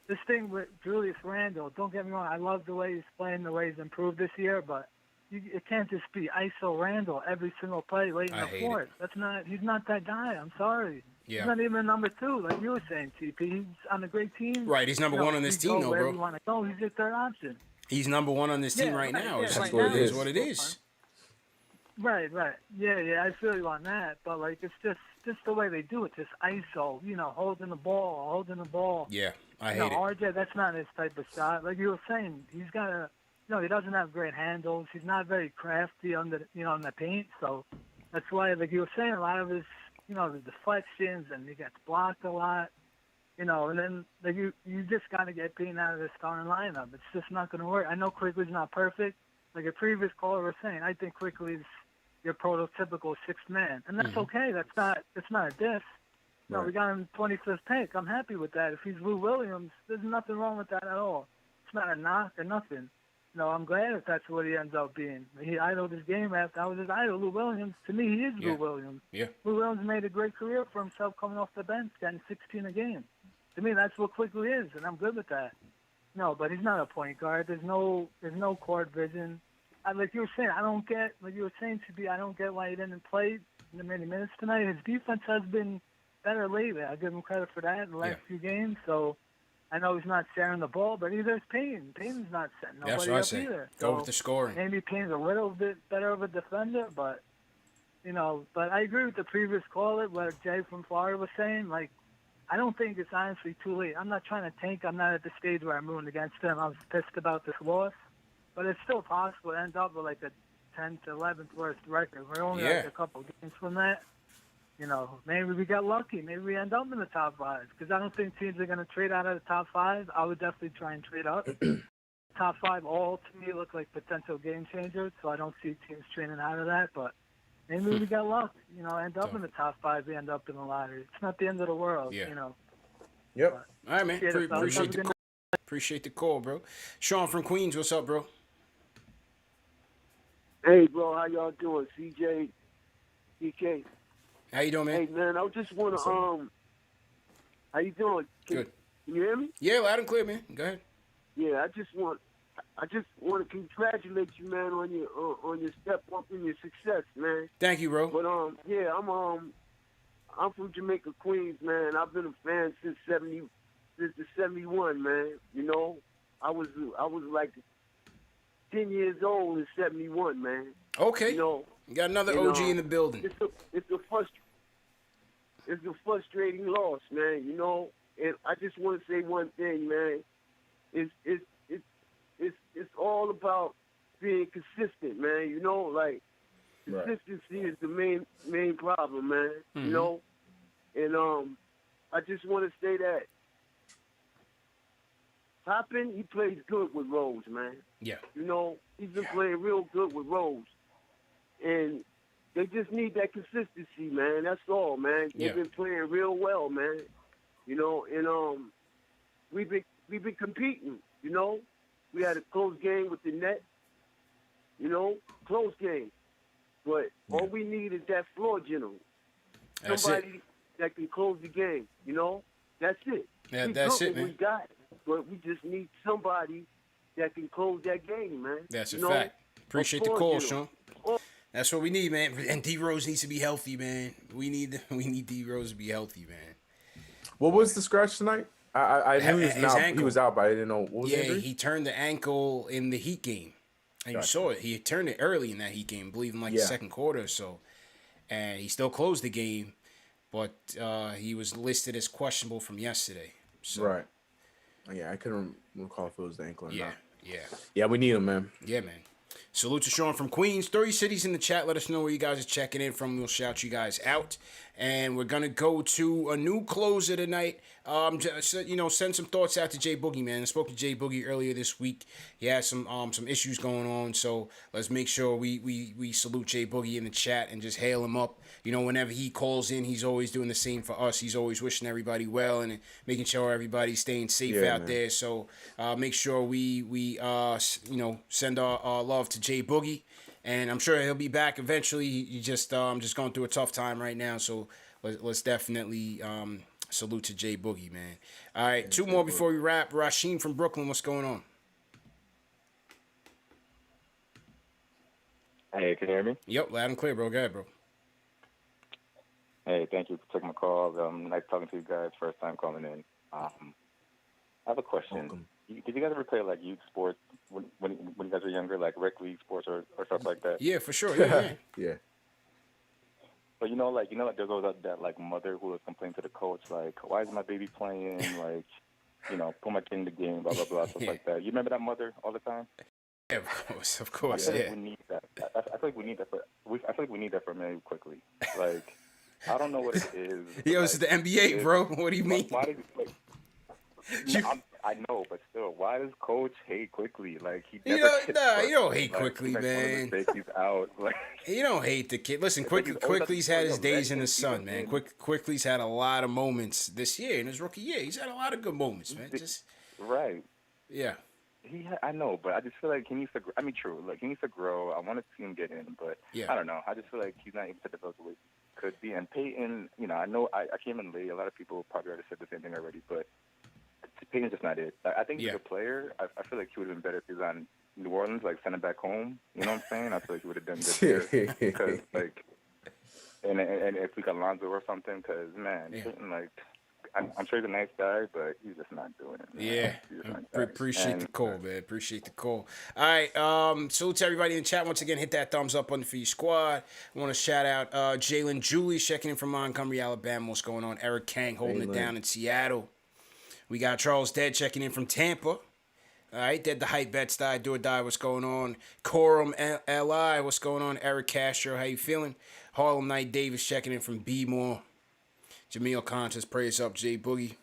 this thing with Julius Randle, don't get me wrong. I love the way he's playing, the way he's improved this year. But it can't just be ISO Randle every single play late in the fourth. He's not that guy. I'm sorry. Yeah. He's not even number two, like you were saying, TP. He's on a great team. Right, he's number one on this team, though, bro. You want to go, he's your third option. He's number one on this team right now. Yeah, That's what what it is. Right. Yeah, I feel you on that. But, it's just the way they do it. Just ISO, holding the ball. Yeah, I hate it. RJ, that's not his type of shot. Like you were saying, he's got a, he doesn't have great handles. He's not very crafty on the paint. So that's why, like you were saying, a lot of his, the deflections, and he gets blocked a lot, and then you just got to get Payton out of the starting lineup. It's just not going to work. I know Quickly's not perfect. Like a previous caller was saying, I think Quickly's your prototypical sixth man, and that's okay. It's not a diss. No, we got him 25th pick. I'm happy with that. If he's Lou Williams, there's nothing wrong with that at all. It's not a knock or nothing. I'm glad if that's what he ends up being. He idled his game after. I was his idol, Lou Williams. To me, he is Lou Williams. Yeah. Lou Williams made a great career for himself coming off the bench, getting 16 a game. To me, that's what Quickly is, and I'm good with that. No, but he's not a point guard. There's no court vision. Like you were saying, I don't get, like you were saying, TB, I don't get why he didn't play in the many minutes tonight. His defense has been better lately. I give him credit for that in the last few games. So I know he's not sharing the ball, but either is Payton. Payton's not setting nobody up either. Go with the scoring. Maybe Payton's a little bit better of a defender, but but I agree with the previous caller, what Jay from Florida was saying. Like, I don't think it's honestly too late. I'm not trying to tank. I'm not at the stage where I'm rooting against them. I was pissed about this loss, but it's still possible to end up with like a 10th to 11th worst record. We're only like a couple games from that. Maybe we got lucky. Maybe we end up in the top five, because I don't think teams are going to trade out of the top five. I would definitely try and trade up. Top five all, to me, look like potential game changers, so I don't see teams trading out of that. But maybe we got luck. End up in the top five. We end up in the lottery. It's not the end of the world. Yep. All right, man. Appreciate the call. Appreciate the call, bro. Sean from Queens, what's up, bro? Hey, bro, how y'all doing? CJ, DK. How you doing, man? Hey, man, I just want to, how you doing? Good. Can you hear me? Yeah, loud and clear, man. Go ahead. Yeah, I just want to congratulate you, man, on your step up in your success, man. Thank you, bro. But yeah, I'm from Jamaica, Queens, man. I've been a fan since the 71, man. I was like 10 years old in 71, man. Okay. You got another OG in the building. It's a frustrating loss, man. And I just want to say one thing, man. It's all about being consistent, man. Like consistency is the main problem, man. Mm-hmm. And I just want to say that Toppin, he plays good with Rose, man. Yeah. He's been playing real good with Rose. And they just need that consistency, man. That's all, man. They've been playing real well, man. And we've been competing, We had a close game with the Nets. Close game. But all we need is that floor general. Somebody that can close the game, you know? That's it. Yeah, we that's good it, man. We got it. But we just need somebody that can close that game, man. That's a you know? fact. Appreciate the call, Sean. Oh. That's what we need, man. And D Rose needs to be healthy, man. We need D Rose to be healthy, man. What was the scratch tonight? I knew he was out, but I didn't know what was the injury? He turned the ankle in the Heat game. And you saw it. He turned it early in that Heat game, I believe in the second quarter or so. And he still closed the game, but he was listed as questionable from yesterday. So. Right. Yeah, I couldn't recall if it was the ankle or not. Yeah. Yeah, we need him, man. Yeah, man. Salute to Sean from Queens. 30 cities in the chat. Let us know where you guys are checking in from. We'll shout you guys out. And we're going to go to a new closer tonight. Send some thoughts out to Jay Boogie, man. I spoke to Jay Boogie earlier this week. He has some issues going on. So let's make sure we salute Jay Boogie in the chat and just hail him up. You know, whenever he calls in, he's always doing the same for us. He's always wishing everybody well and making sure everybody's staying safe out there. So make sure we send our love to Jay Boogie. And I'm sure he'll be back eventually. He just just going through a tough time right now. So let's definitely salute to Jay Boogie, man. All right, two more before we wrap. Rasheem from Brooklyn, what's going on? Hey, can you hear me? Yep, loud and clear, bro. Go ahead, bro. Hey, thank you for taking my call. Nice talking to you guys. First time calling in. I have a question. Welcome. Did you guys ever play like youth sports when you guys were younger, like rec league sports or stuff like that? Yeah, for sure. Yeah. Yeah. But there goes that like mother who was complaining to the coach, like, why is my baby playing? Like, put my kid in the game, blah blah blah, stuff like that. You remember that mother all the time? Yeah, of course. I feel like we need that. I feel like we need that we need that for men quickly. Like, I don't know what it is. Yo, it's the NBA, bro. What do you mean? Why I know, but still, why does Coach hate quickly? Like he never you don't hate quickly, man. He's out. Like you don't hate the kid. Listen, Quickly's had his days in the sun, man. Quickly's had a lot of moments this year in his rookie year. He's had a lot of good moments, man. Right. Yeah. I know, but I just feel like he needs to. I mean, true. Like he needs to grow. I want to see him get in, but I don't know. I just feel like he's not able to develop the way he could be. And Payton, I know I came in late. A lot of people probably already said the same thing already, but Payton's just not it. I think he's a player. I feel like he would have been better if he was on New Orleans, like sent him back home. You know what I'm saying? I feel like he would have done good there. Because, like, and if we got Lonzo or something, because, man, Payton, like, I'm sure he's a nice guy, but he's just not doing it. Man. Yeah. Appreciate the call, man. Appreciate the call. All right. Salute to everybody in the chat. Once again, hit that thumbs up on the For You Squad. I want to shout out Jalen Julius checking in from Montgomery, Alabama. What's going on? Eric Kang holding it down in Seattle. We got Charles Dead checking in from Tampa. All right, Dead the Hype Bets Die, Do or Die, what's going on? Corum Li, what's going on? Eric Castro, how you feeling? Harlem Knight Davis checking in from B-More. Jameel Conscious, praise up, Jay Boogie.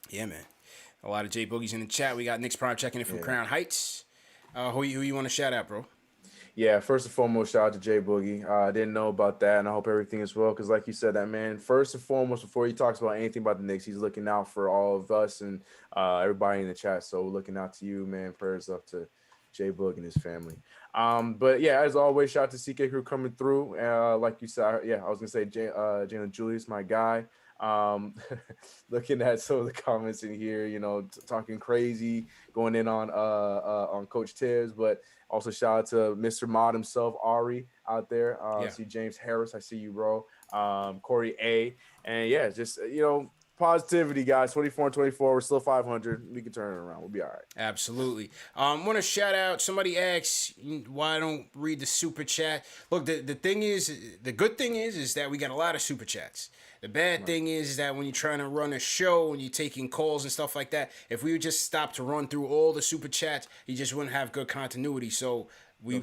Yeah, man. A lot of Jay Boogies in the chat. We got Knicks Prime checking in from Crown Heights. Who you want to shout out, bro? Yeah, first and foremost, shout out to Jay Boogie. I didn't know about that, and I hope everything is well. Because, like you said, that man, first and foremost, before he talks about anything about the Knicks, he's looking out for all of us and everybody in the chat. So, looking out to you, man. Prayers up to Jay Boog and his family. But yeah, as always, shout out to CK Crew coming through. Like you said, I was gonna say Jalen Julius, my guy. Looking at some of the comments in here, talking crazy, going in on Coach Tibbs, but also shout out to Mr. Mod himself, Ari, out there. I see James Harris. I see you, bro. Corey A. And yeah, just, positivity, guys. 24 and 24. We're still 500. We can turn it around. We'll be all right. Absolutely. Want to shout out. Somebody asked why I don't read the super chat. Look, the good thing is that we got a lot of super chats. The bad thing is that when you're trying to run a show and you're taking calls and stuff like that, if we would just stop to run through all the super chats, you just wouldn't have good continuity. So we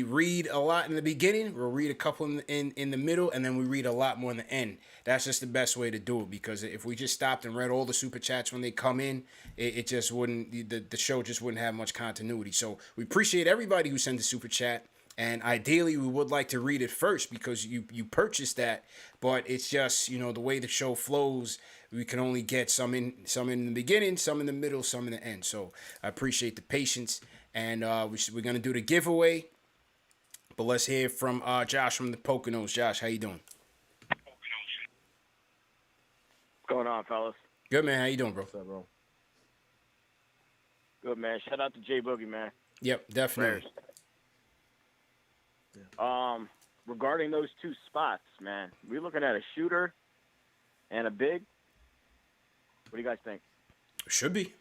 read a lot in the beginning, we'll read a couple in the middle, and then we read a lot more in the end. That's just the best way to do it, because if we just stopped and read all the super chats when they come in, it just wouldn't, the show just wouldn't have much continuity. So we appreciate everybody who sends a super chat. And ideally, we would like to read it first because you purchased that, but it's just, the way the show flows, we can only get some in the beginning, some in the middle, some in the end. So I appreciate the patience, and we're going to do the giveaway. But let's hear from Josh from the Poconos. Josh, how you doing? What's going on, fellas? Good, man. How you doing, bro? What's up, bro? Good, man. Shout out to J Boogie, man. Yep, definitely. Regarding those two spots, man, we're looking at a shooter and a big. What do you guys think? Should be.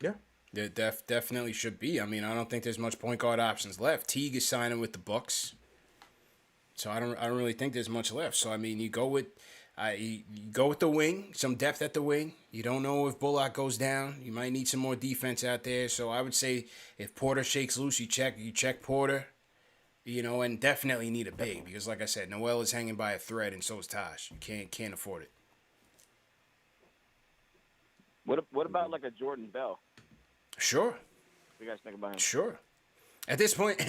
Yeah. There definitely should be. I mean, I don't think there's much point guard options left. Teague is signing with the Bucks, so I don't really think there's much left. So I mean, you go with the wing, some depth at the wing. You don't know if Bullock goes down. You might need some more defense out there. So I would say if Porter shakes loose, you check Porter, and definitely need a big because, like I said, Noel is hanging by a thread, and so is Taj. You can't afford it. What about like a Jordan Bell? Sure. What do you guys think about him? Sure. At this point,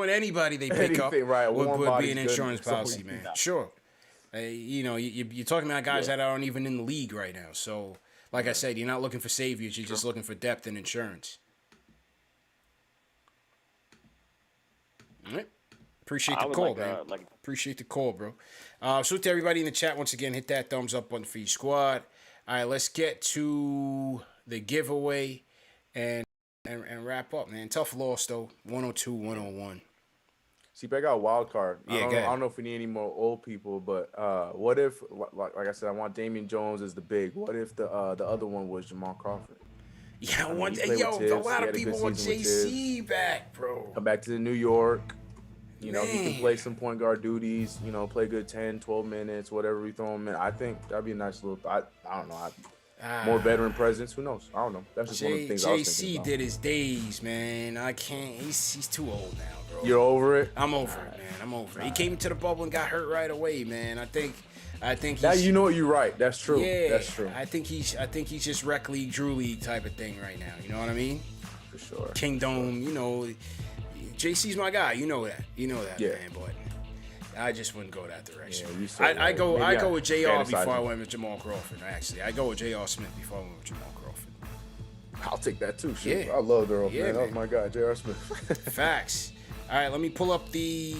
anybody they pick up would be an insurance policy, man. Sure. You're talking about guys that aren't even in the league right now. So, like I said, you're not looking for saviors. You're just looking for depth and insurance. All right. Appreciate the call, man. Appreciate the call, bro. So to everybody in the chat, once again, hit that thumbs up button for your squad. All right, let's get to the giveaway and wrap up, man. Tough loss, though. 102-101. See, but I got a wild card. Yeah, I don't know if we need any more old people, but what if, like I said, I want Damian Jones as the big. What if the other one was Jamal Crawford? Yeah, a lot of people want JC back, bro. Come back to New York. He can play some point guard duties, play good 10, 12 minutes, whatever we throw him in. I think that'd be a nice little, I don't know. More veteran presence. Who knows? I don't know. That's just one of the things I was thinking about. JC did his days, man. I can't. He's too old now, bro. You're over it? I'm over it, man. I'm over it. He came into the bubble and got hurt right away, man. I think he's, now you know what, you're right. That's true. Yeah, that's true. I think he's just rec league, Drew league type of thing right now. You know what I mean? For sure. Kingdom, JC's my guy. You know that, man. But I just wouldn't go that direction. Yeah, I go with JR before I went with Jamal Crawford. Actually, I go with J.R. Smith before I went with Jamal Crawford. I'll take that too. Shoot. Yeah. I love Earl, Yeah, man. That was my guy, J.R. Smith. Facts. All right, let me pull up the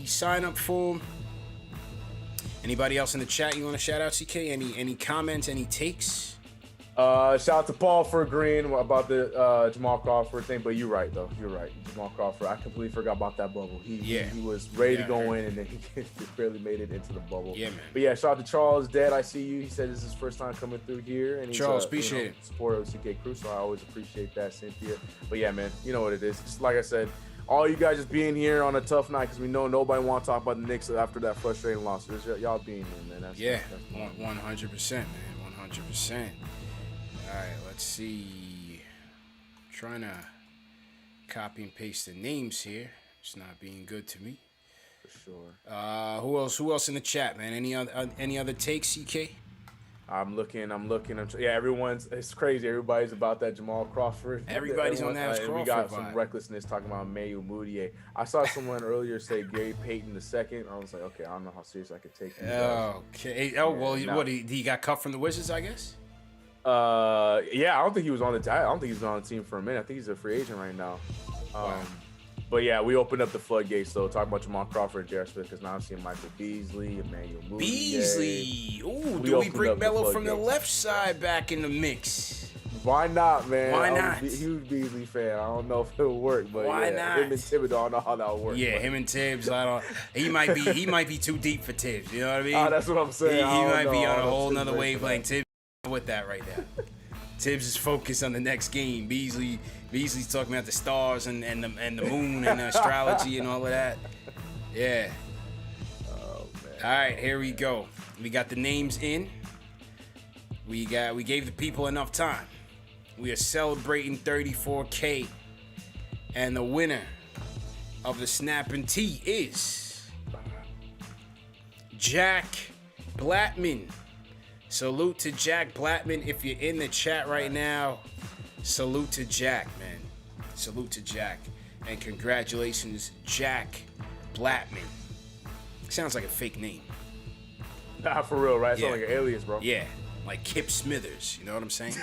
sign-up form. Anybody else in the chat you want to shout out, CK? Any comments, any takes? Shout out to Paul for agreeing about the Jamal Crawford thing, but you're right, though. You're right. Jamal Crawford, I completely forgot about that bubble. He was ready to go in, and then he barely made it into the bubble. Yeah, man. But yeah, shout out to Charles, Dad. I see you. He said this is his first time coming through here, and he's Charles, appreciate it. Supporter of CK Crew, so I always appreciate that, Cynthia. But yeah, man, you know what it is. Just like I said, all you guys just being here on a tough night because we know nobody want to talk about the Knicks after that frustrating loss. So just y'all being here, man. That's 100%, man. 100%. All right, let's see. Trying to copy and paste the names here. It's not being good to me. For sure. Who else in the chat, man? Any other takes, CK? I'm looking. It's crazy. Everybody's about that Jamal Crawford. Everybody's on that Crawford. We got vibe. some recklessness talking about Mayu Mudiay. I saw someone earlier say Gary Payton II. I was like, okay, I don't know how serious I could take him. Okay. Oh, well, what, he got cut from the Wizards, I guess? Yeah, I don't think he was on the team for a minute. I think he's a free agent right now. Wow. But yeah, we opened up the floodgates. So talking about Jamal Crawford and J.R. Smith, because now I'm seeing Michael Beasley, Emmanuel Mudiay. Beasley. Ooh, do we bring Melo from the left side back in the mix? Why not, man? Why not? I'm a huge Beasley fan. I don't know if it'll work, but why not? Him and Tibbs, I don't know how that'll work. Yeah, him and Tibbs, I don't. He might be too deep for Tibbs. You know what I mean? That's what I'm saying. He might be on a whole nother wavelength. Tibbs with that right now. Tibbs is focused on the next game. Beasley's talking about the stars and the moon and the astrology and all of that. Yeah. Oh man. All right, here we go. We got the names in. We gave the people enough time. We are celebrating 34K, and the winner of the Snapping Tea is Jack Blattman. Salute to Jack Blattman. If you're in the chat right now, salute to Jack, man. Salute to Jack. And congratulations, Jack Blattman. Sounds like a fake name. Nah, for real, right? Sounds like an alias, bro. Yeah, like Kip Smithers. You know what I'm saying?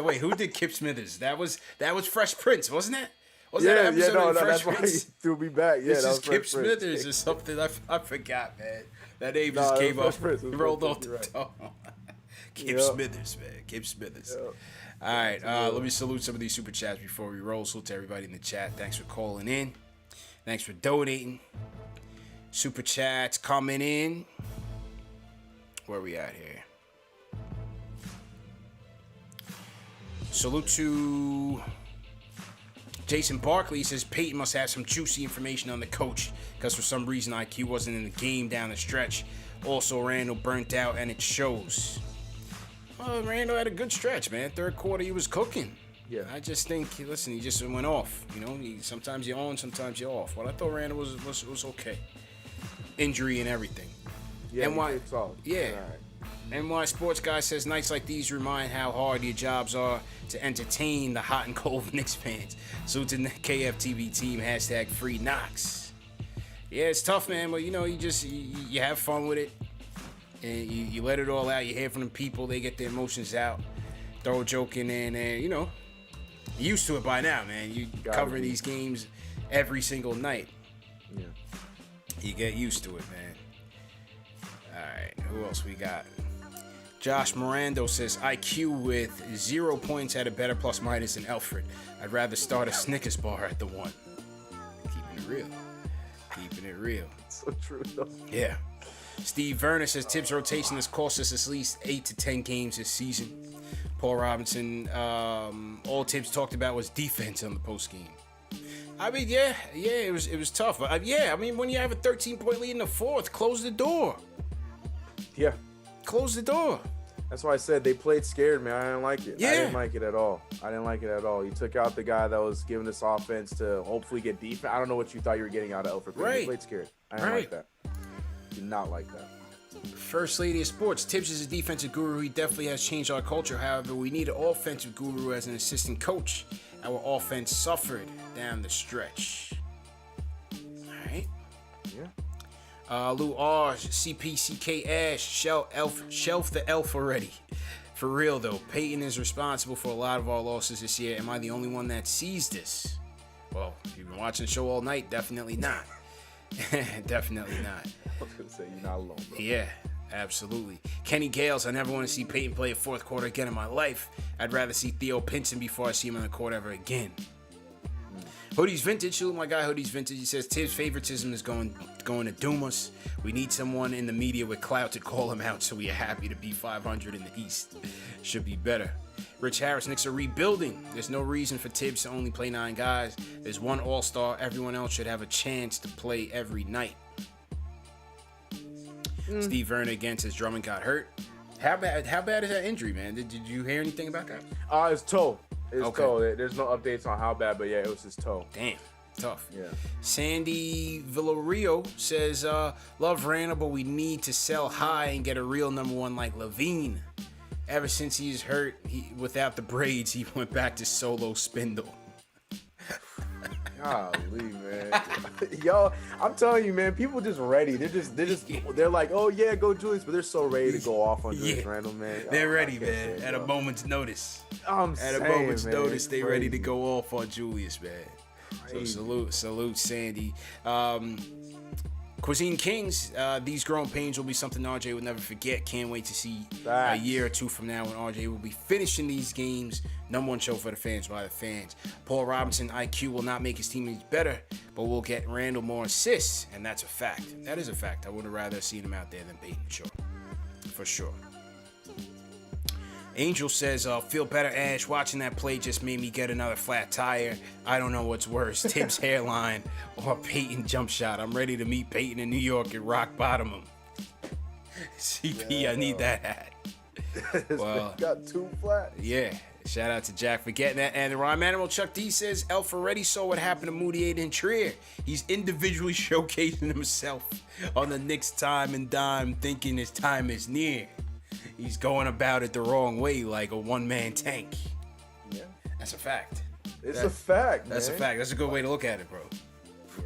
Wait, who did Kip Smithers? That was Fresh Prince, wasn't it? Was that an episode of Fresh that's why he Prince? threw me back. Yeah, This that is was Kip Fresh Prince. Smithers or something. I forgot, man. That name Nah, just it came was up. Fresh Prince. It was Rolled Fresh off Prince. the You're right. tongue. Kip Yep. Smithers, man. Kip Smithers. Yep. All right, let me salute some of these super chats before we roll. Salute to everybody in the chat. Thanks for calling in. Thanks for donating. Super chats coming in. Where we at here? Salute to Jason Barkley. He says Payton must have some juicy information on the coach because for some reason IQ wasn't in the game down the stretch. Also, Randle burnt out and it shows. Well, Randle had a good stretch, man. Third quarter, he was cooking. Yeah. I just think, listen, he just went off. You know, sometimes you're on, sometimes you're off. But I thought Randle was okay. Injury and everything. Yeah, NY, he did solid. yeah. All right. NY Sports Guy says nights like these remind how hard your jobs are to entertain the hot and cold Knicks fans. So to the KFTV team, hashtag free Knox. Yeah, it's tough, man, but you know, you have fun with it. And you let it all out. You hear from the people, they get their emotions out. Throw a joke in there, and you know, you're used to it by now, man. You covering these games every single night. Yeah. You get used to it, man. All right, who else we got? Josh Morando says IQ with 0 points had a better plus minus than Elfrid. I'd rather start a Snickers bar at the one. Keeping it real. Keeping it real. So true, though. Yeah. Steve Verner says Tibbs' rotation has cost us at least 8 to 10 games this season. Paul Robinson, all Tibbs talked about was defense on the post game. I mean, yeah, it was tough. But I mean, when you have a 13-point lead in the fourth, close the door. Yeah. Close the door. That's why I said they played scared, man. I didn't like it. Yeah. I didn't like it at all. You took out the guy that was giving us offense to hopefully get defense. I don't know what you thought you were getting out of Elfrid Payton. Right. They played scared. I didn't like that. Did not like that. First Lady of Sports. Tibbs is a defensive guru. He definitely has changed our culture. However, we need an offensive guru as an assistant coach. Our offense suffered down the stretch. All right. Yeah. Lou R, CPCK Ash, shelf the elf already. For real though, Payton is responsible for a lot of our losses this year. Am I the only one that sees this? Well, if you've been watching the show all night, definitely not. Definitely not. I was gonna say you're not alone, bro. Yeah, absolutely. Kenny Gales, I never want to see Payton play a fourth quarter again in my life. I'd rather see Theo Pinson before I see him on the court ever again. Hoodies Vintage, salute my guy Hoodies Vintage. He says Tibbs' favoritism is going to doom us. We need someone in the media with clout to call him out, so we are happy to be 500 in the East. Should be better. Rich Harris, Knicks are rebuilding. There's no reason for Tibbs to only play 9 guys. There's one All-Star. Everyone else should have a chance to play every night. Steve Verner again says Drummond got hurt. How bad is that injury, man? Did you hear anything about that? It's toe. It's Okay. toe. There's no updates on how bad, but yeah, it was his toe. Damn, tough. Yeah. Sandy Villario says, love Randle, but we need to sell high and get a real number one like Levine. Ever since he's hurt, without the braids, he went back to solo spindle. Golly, man. Yo, I'm telling you, man, people just ready. They're like, oh yeah, go Julius, but they're so ready to go off on Julius Randle, man. They're ready, man. At a moment's notice. At a moment's notice, they ready to go off on Julius, man. Crazy. So salute, Sandy. Cuisine Kings, these growing pains will be something RJ will never forget. Can't wait to see a year or two from now when RJ will be finishing these games. Number one show for the fans by the fans. Paul Robinson, IQ will not make his teammates better, but will get Randle more assists, and that's a fact. That is a fact. I would have rather seen him out there than Payton, sure. For sure. Angel says, feel better, Ash. Watching that play just made me get another flat tire. I don't know what's worse, Tibbs' hairline or Payton jump shot. I'm ready to meet Payton in New York and rock bottom him. CP, I need that hat. Well, got 2 flats. Yeah. Shout out to Jack for getting that. And the Rhyme Animal Chuck D says, Elf already saw what happened to Moody in Trier. He's individually showcasing himself on the Knicks time and dime, thinking his time is near. He's going about it the wrong way, like a one-man tank. Yeah. That's a fact. It's a fact, That's man. a fact. That's a good way to look at it, bro. Yeah.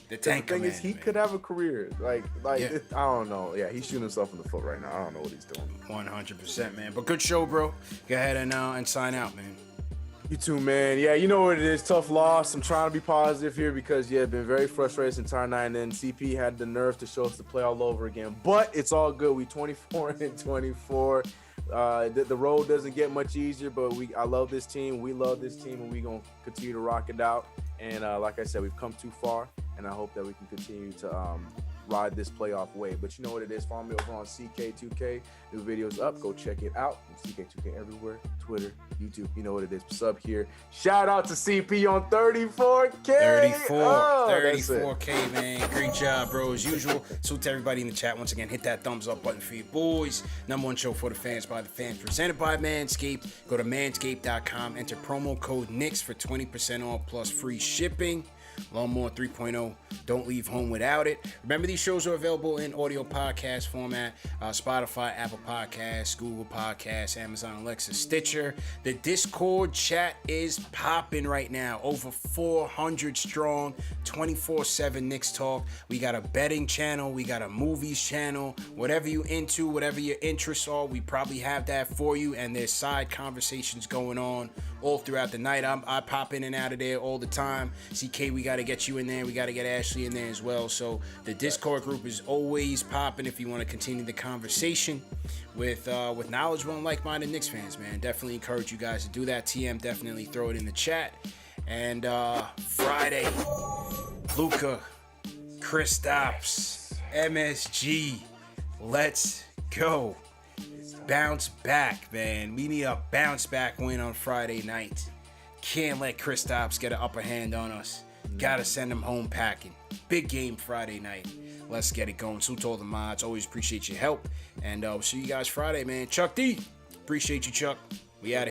The tank thing command, is, he man. could have a career. Like Yeah. I don't know. Yeah, he's shooting himself in the foot right now. I don't know what he's doing. 100%, man. But good show, bro. Go ahead and sign out, man. You too, man. Yeah, you know what it is. Tough loss. I'm trying to be positive here because, yeah, been very frustrated this entire night. And then CP had the nerve to show us to play all over again. But it's all good. We 24-24. The road doesn't get much easier, but I love this team. We love this team, and we're going to continue to rock it out. And like I said, we've come too far, and I hope that we can continue to ride this playoff wave. But you know what it is. Follow me over on CK2K. New videos up. Go check it out. CK2K everywhere. Twitter, YouTube. You know what it is. Sub here. Shout out to CP on 34K. 34K, man. Great job, bro. As usual. Salute to everybody in the chat. Once again, hit that thumbs up button for your boys. #1 show for the fans by the fans. Presented by Manscaped. Go to manscaped.com. Enter promo code Knicks for 20% off plus free shipping. Lawnmower 3.0. Don't leave home without it. Remember, these shows are available in audio podcast format. Spotify, Apple Podcasts, Google Podcasts, Amazon Alexa, Stitcher. The Discord chat is popping right now. Over 400 strong, 24/7 Knicks talk. We got a betting channel. We got a movies channel. Whatever you into, whatever your interests are, we probably have that for you. And there's side conversations going on all throughout the night. I pop in and out of there all the time. CK, we got to get you in there. We got to get Ashley in there as well. So the Discord group is always popping if you want to continue the conversation with knowledgeable and like-minded Knicks fans, man. Definitely encourage you guys to do that. TM, definitely throw it in the chat. And Friday, Luka, Kristaps, MSG, let's go. Bounce back, man. We need a bounce back win on Friday night. Can't let Kristaps get an upper hand on us. Gotta send him home packing. Big game Friday night. Let's get it going. So to all the mods, always appreciate your help. And we'll see you guys Friday, man. Chuck D. Appreciate you, Chuck. We out of here.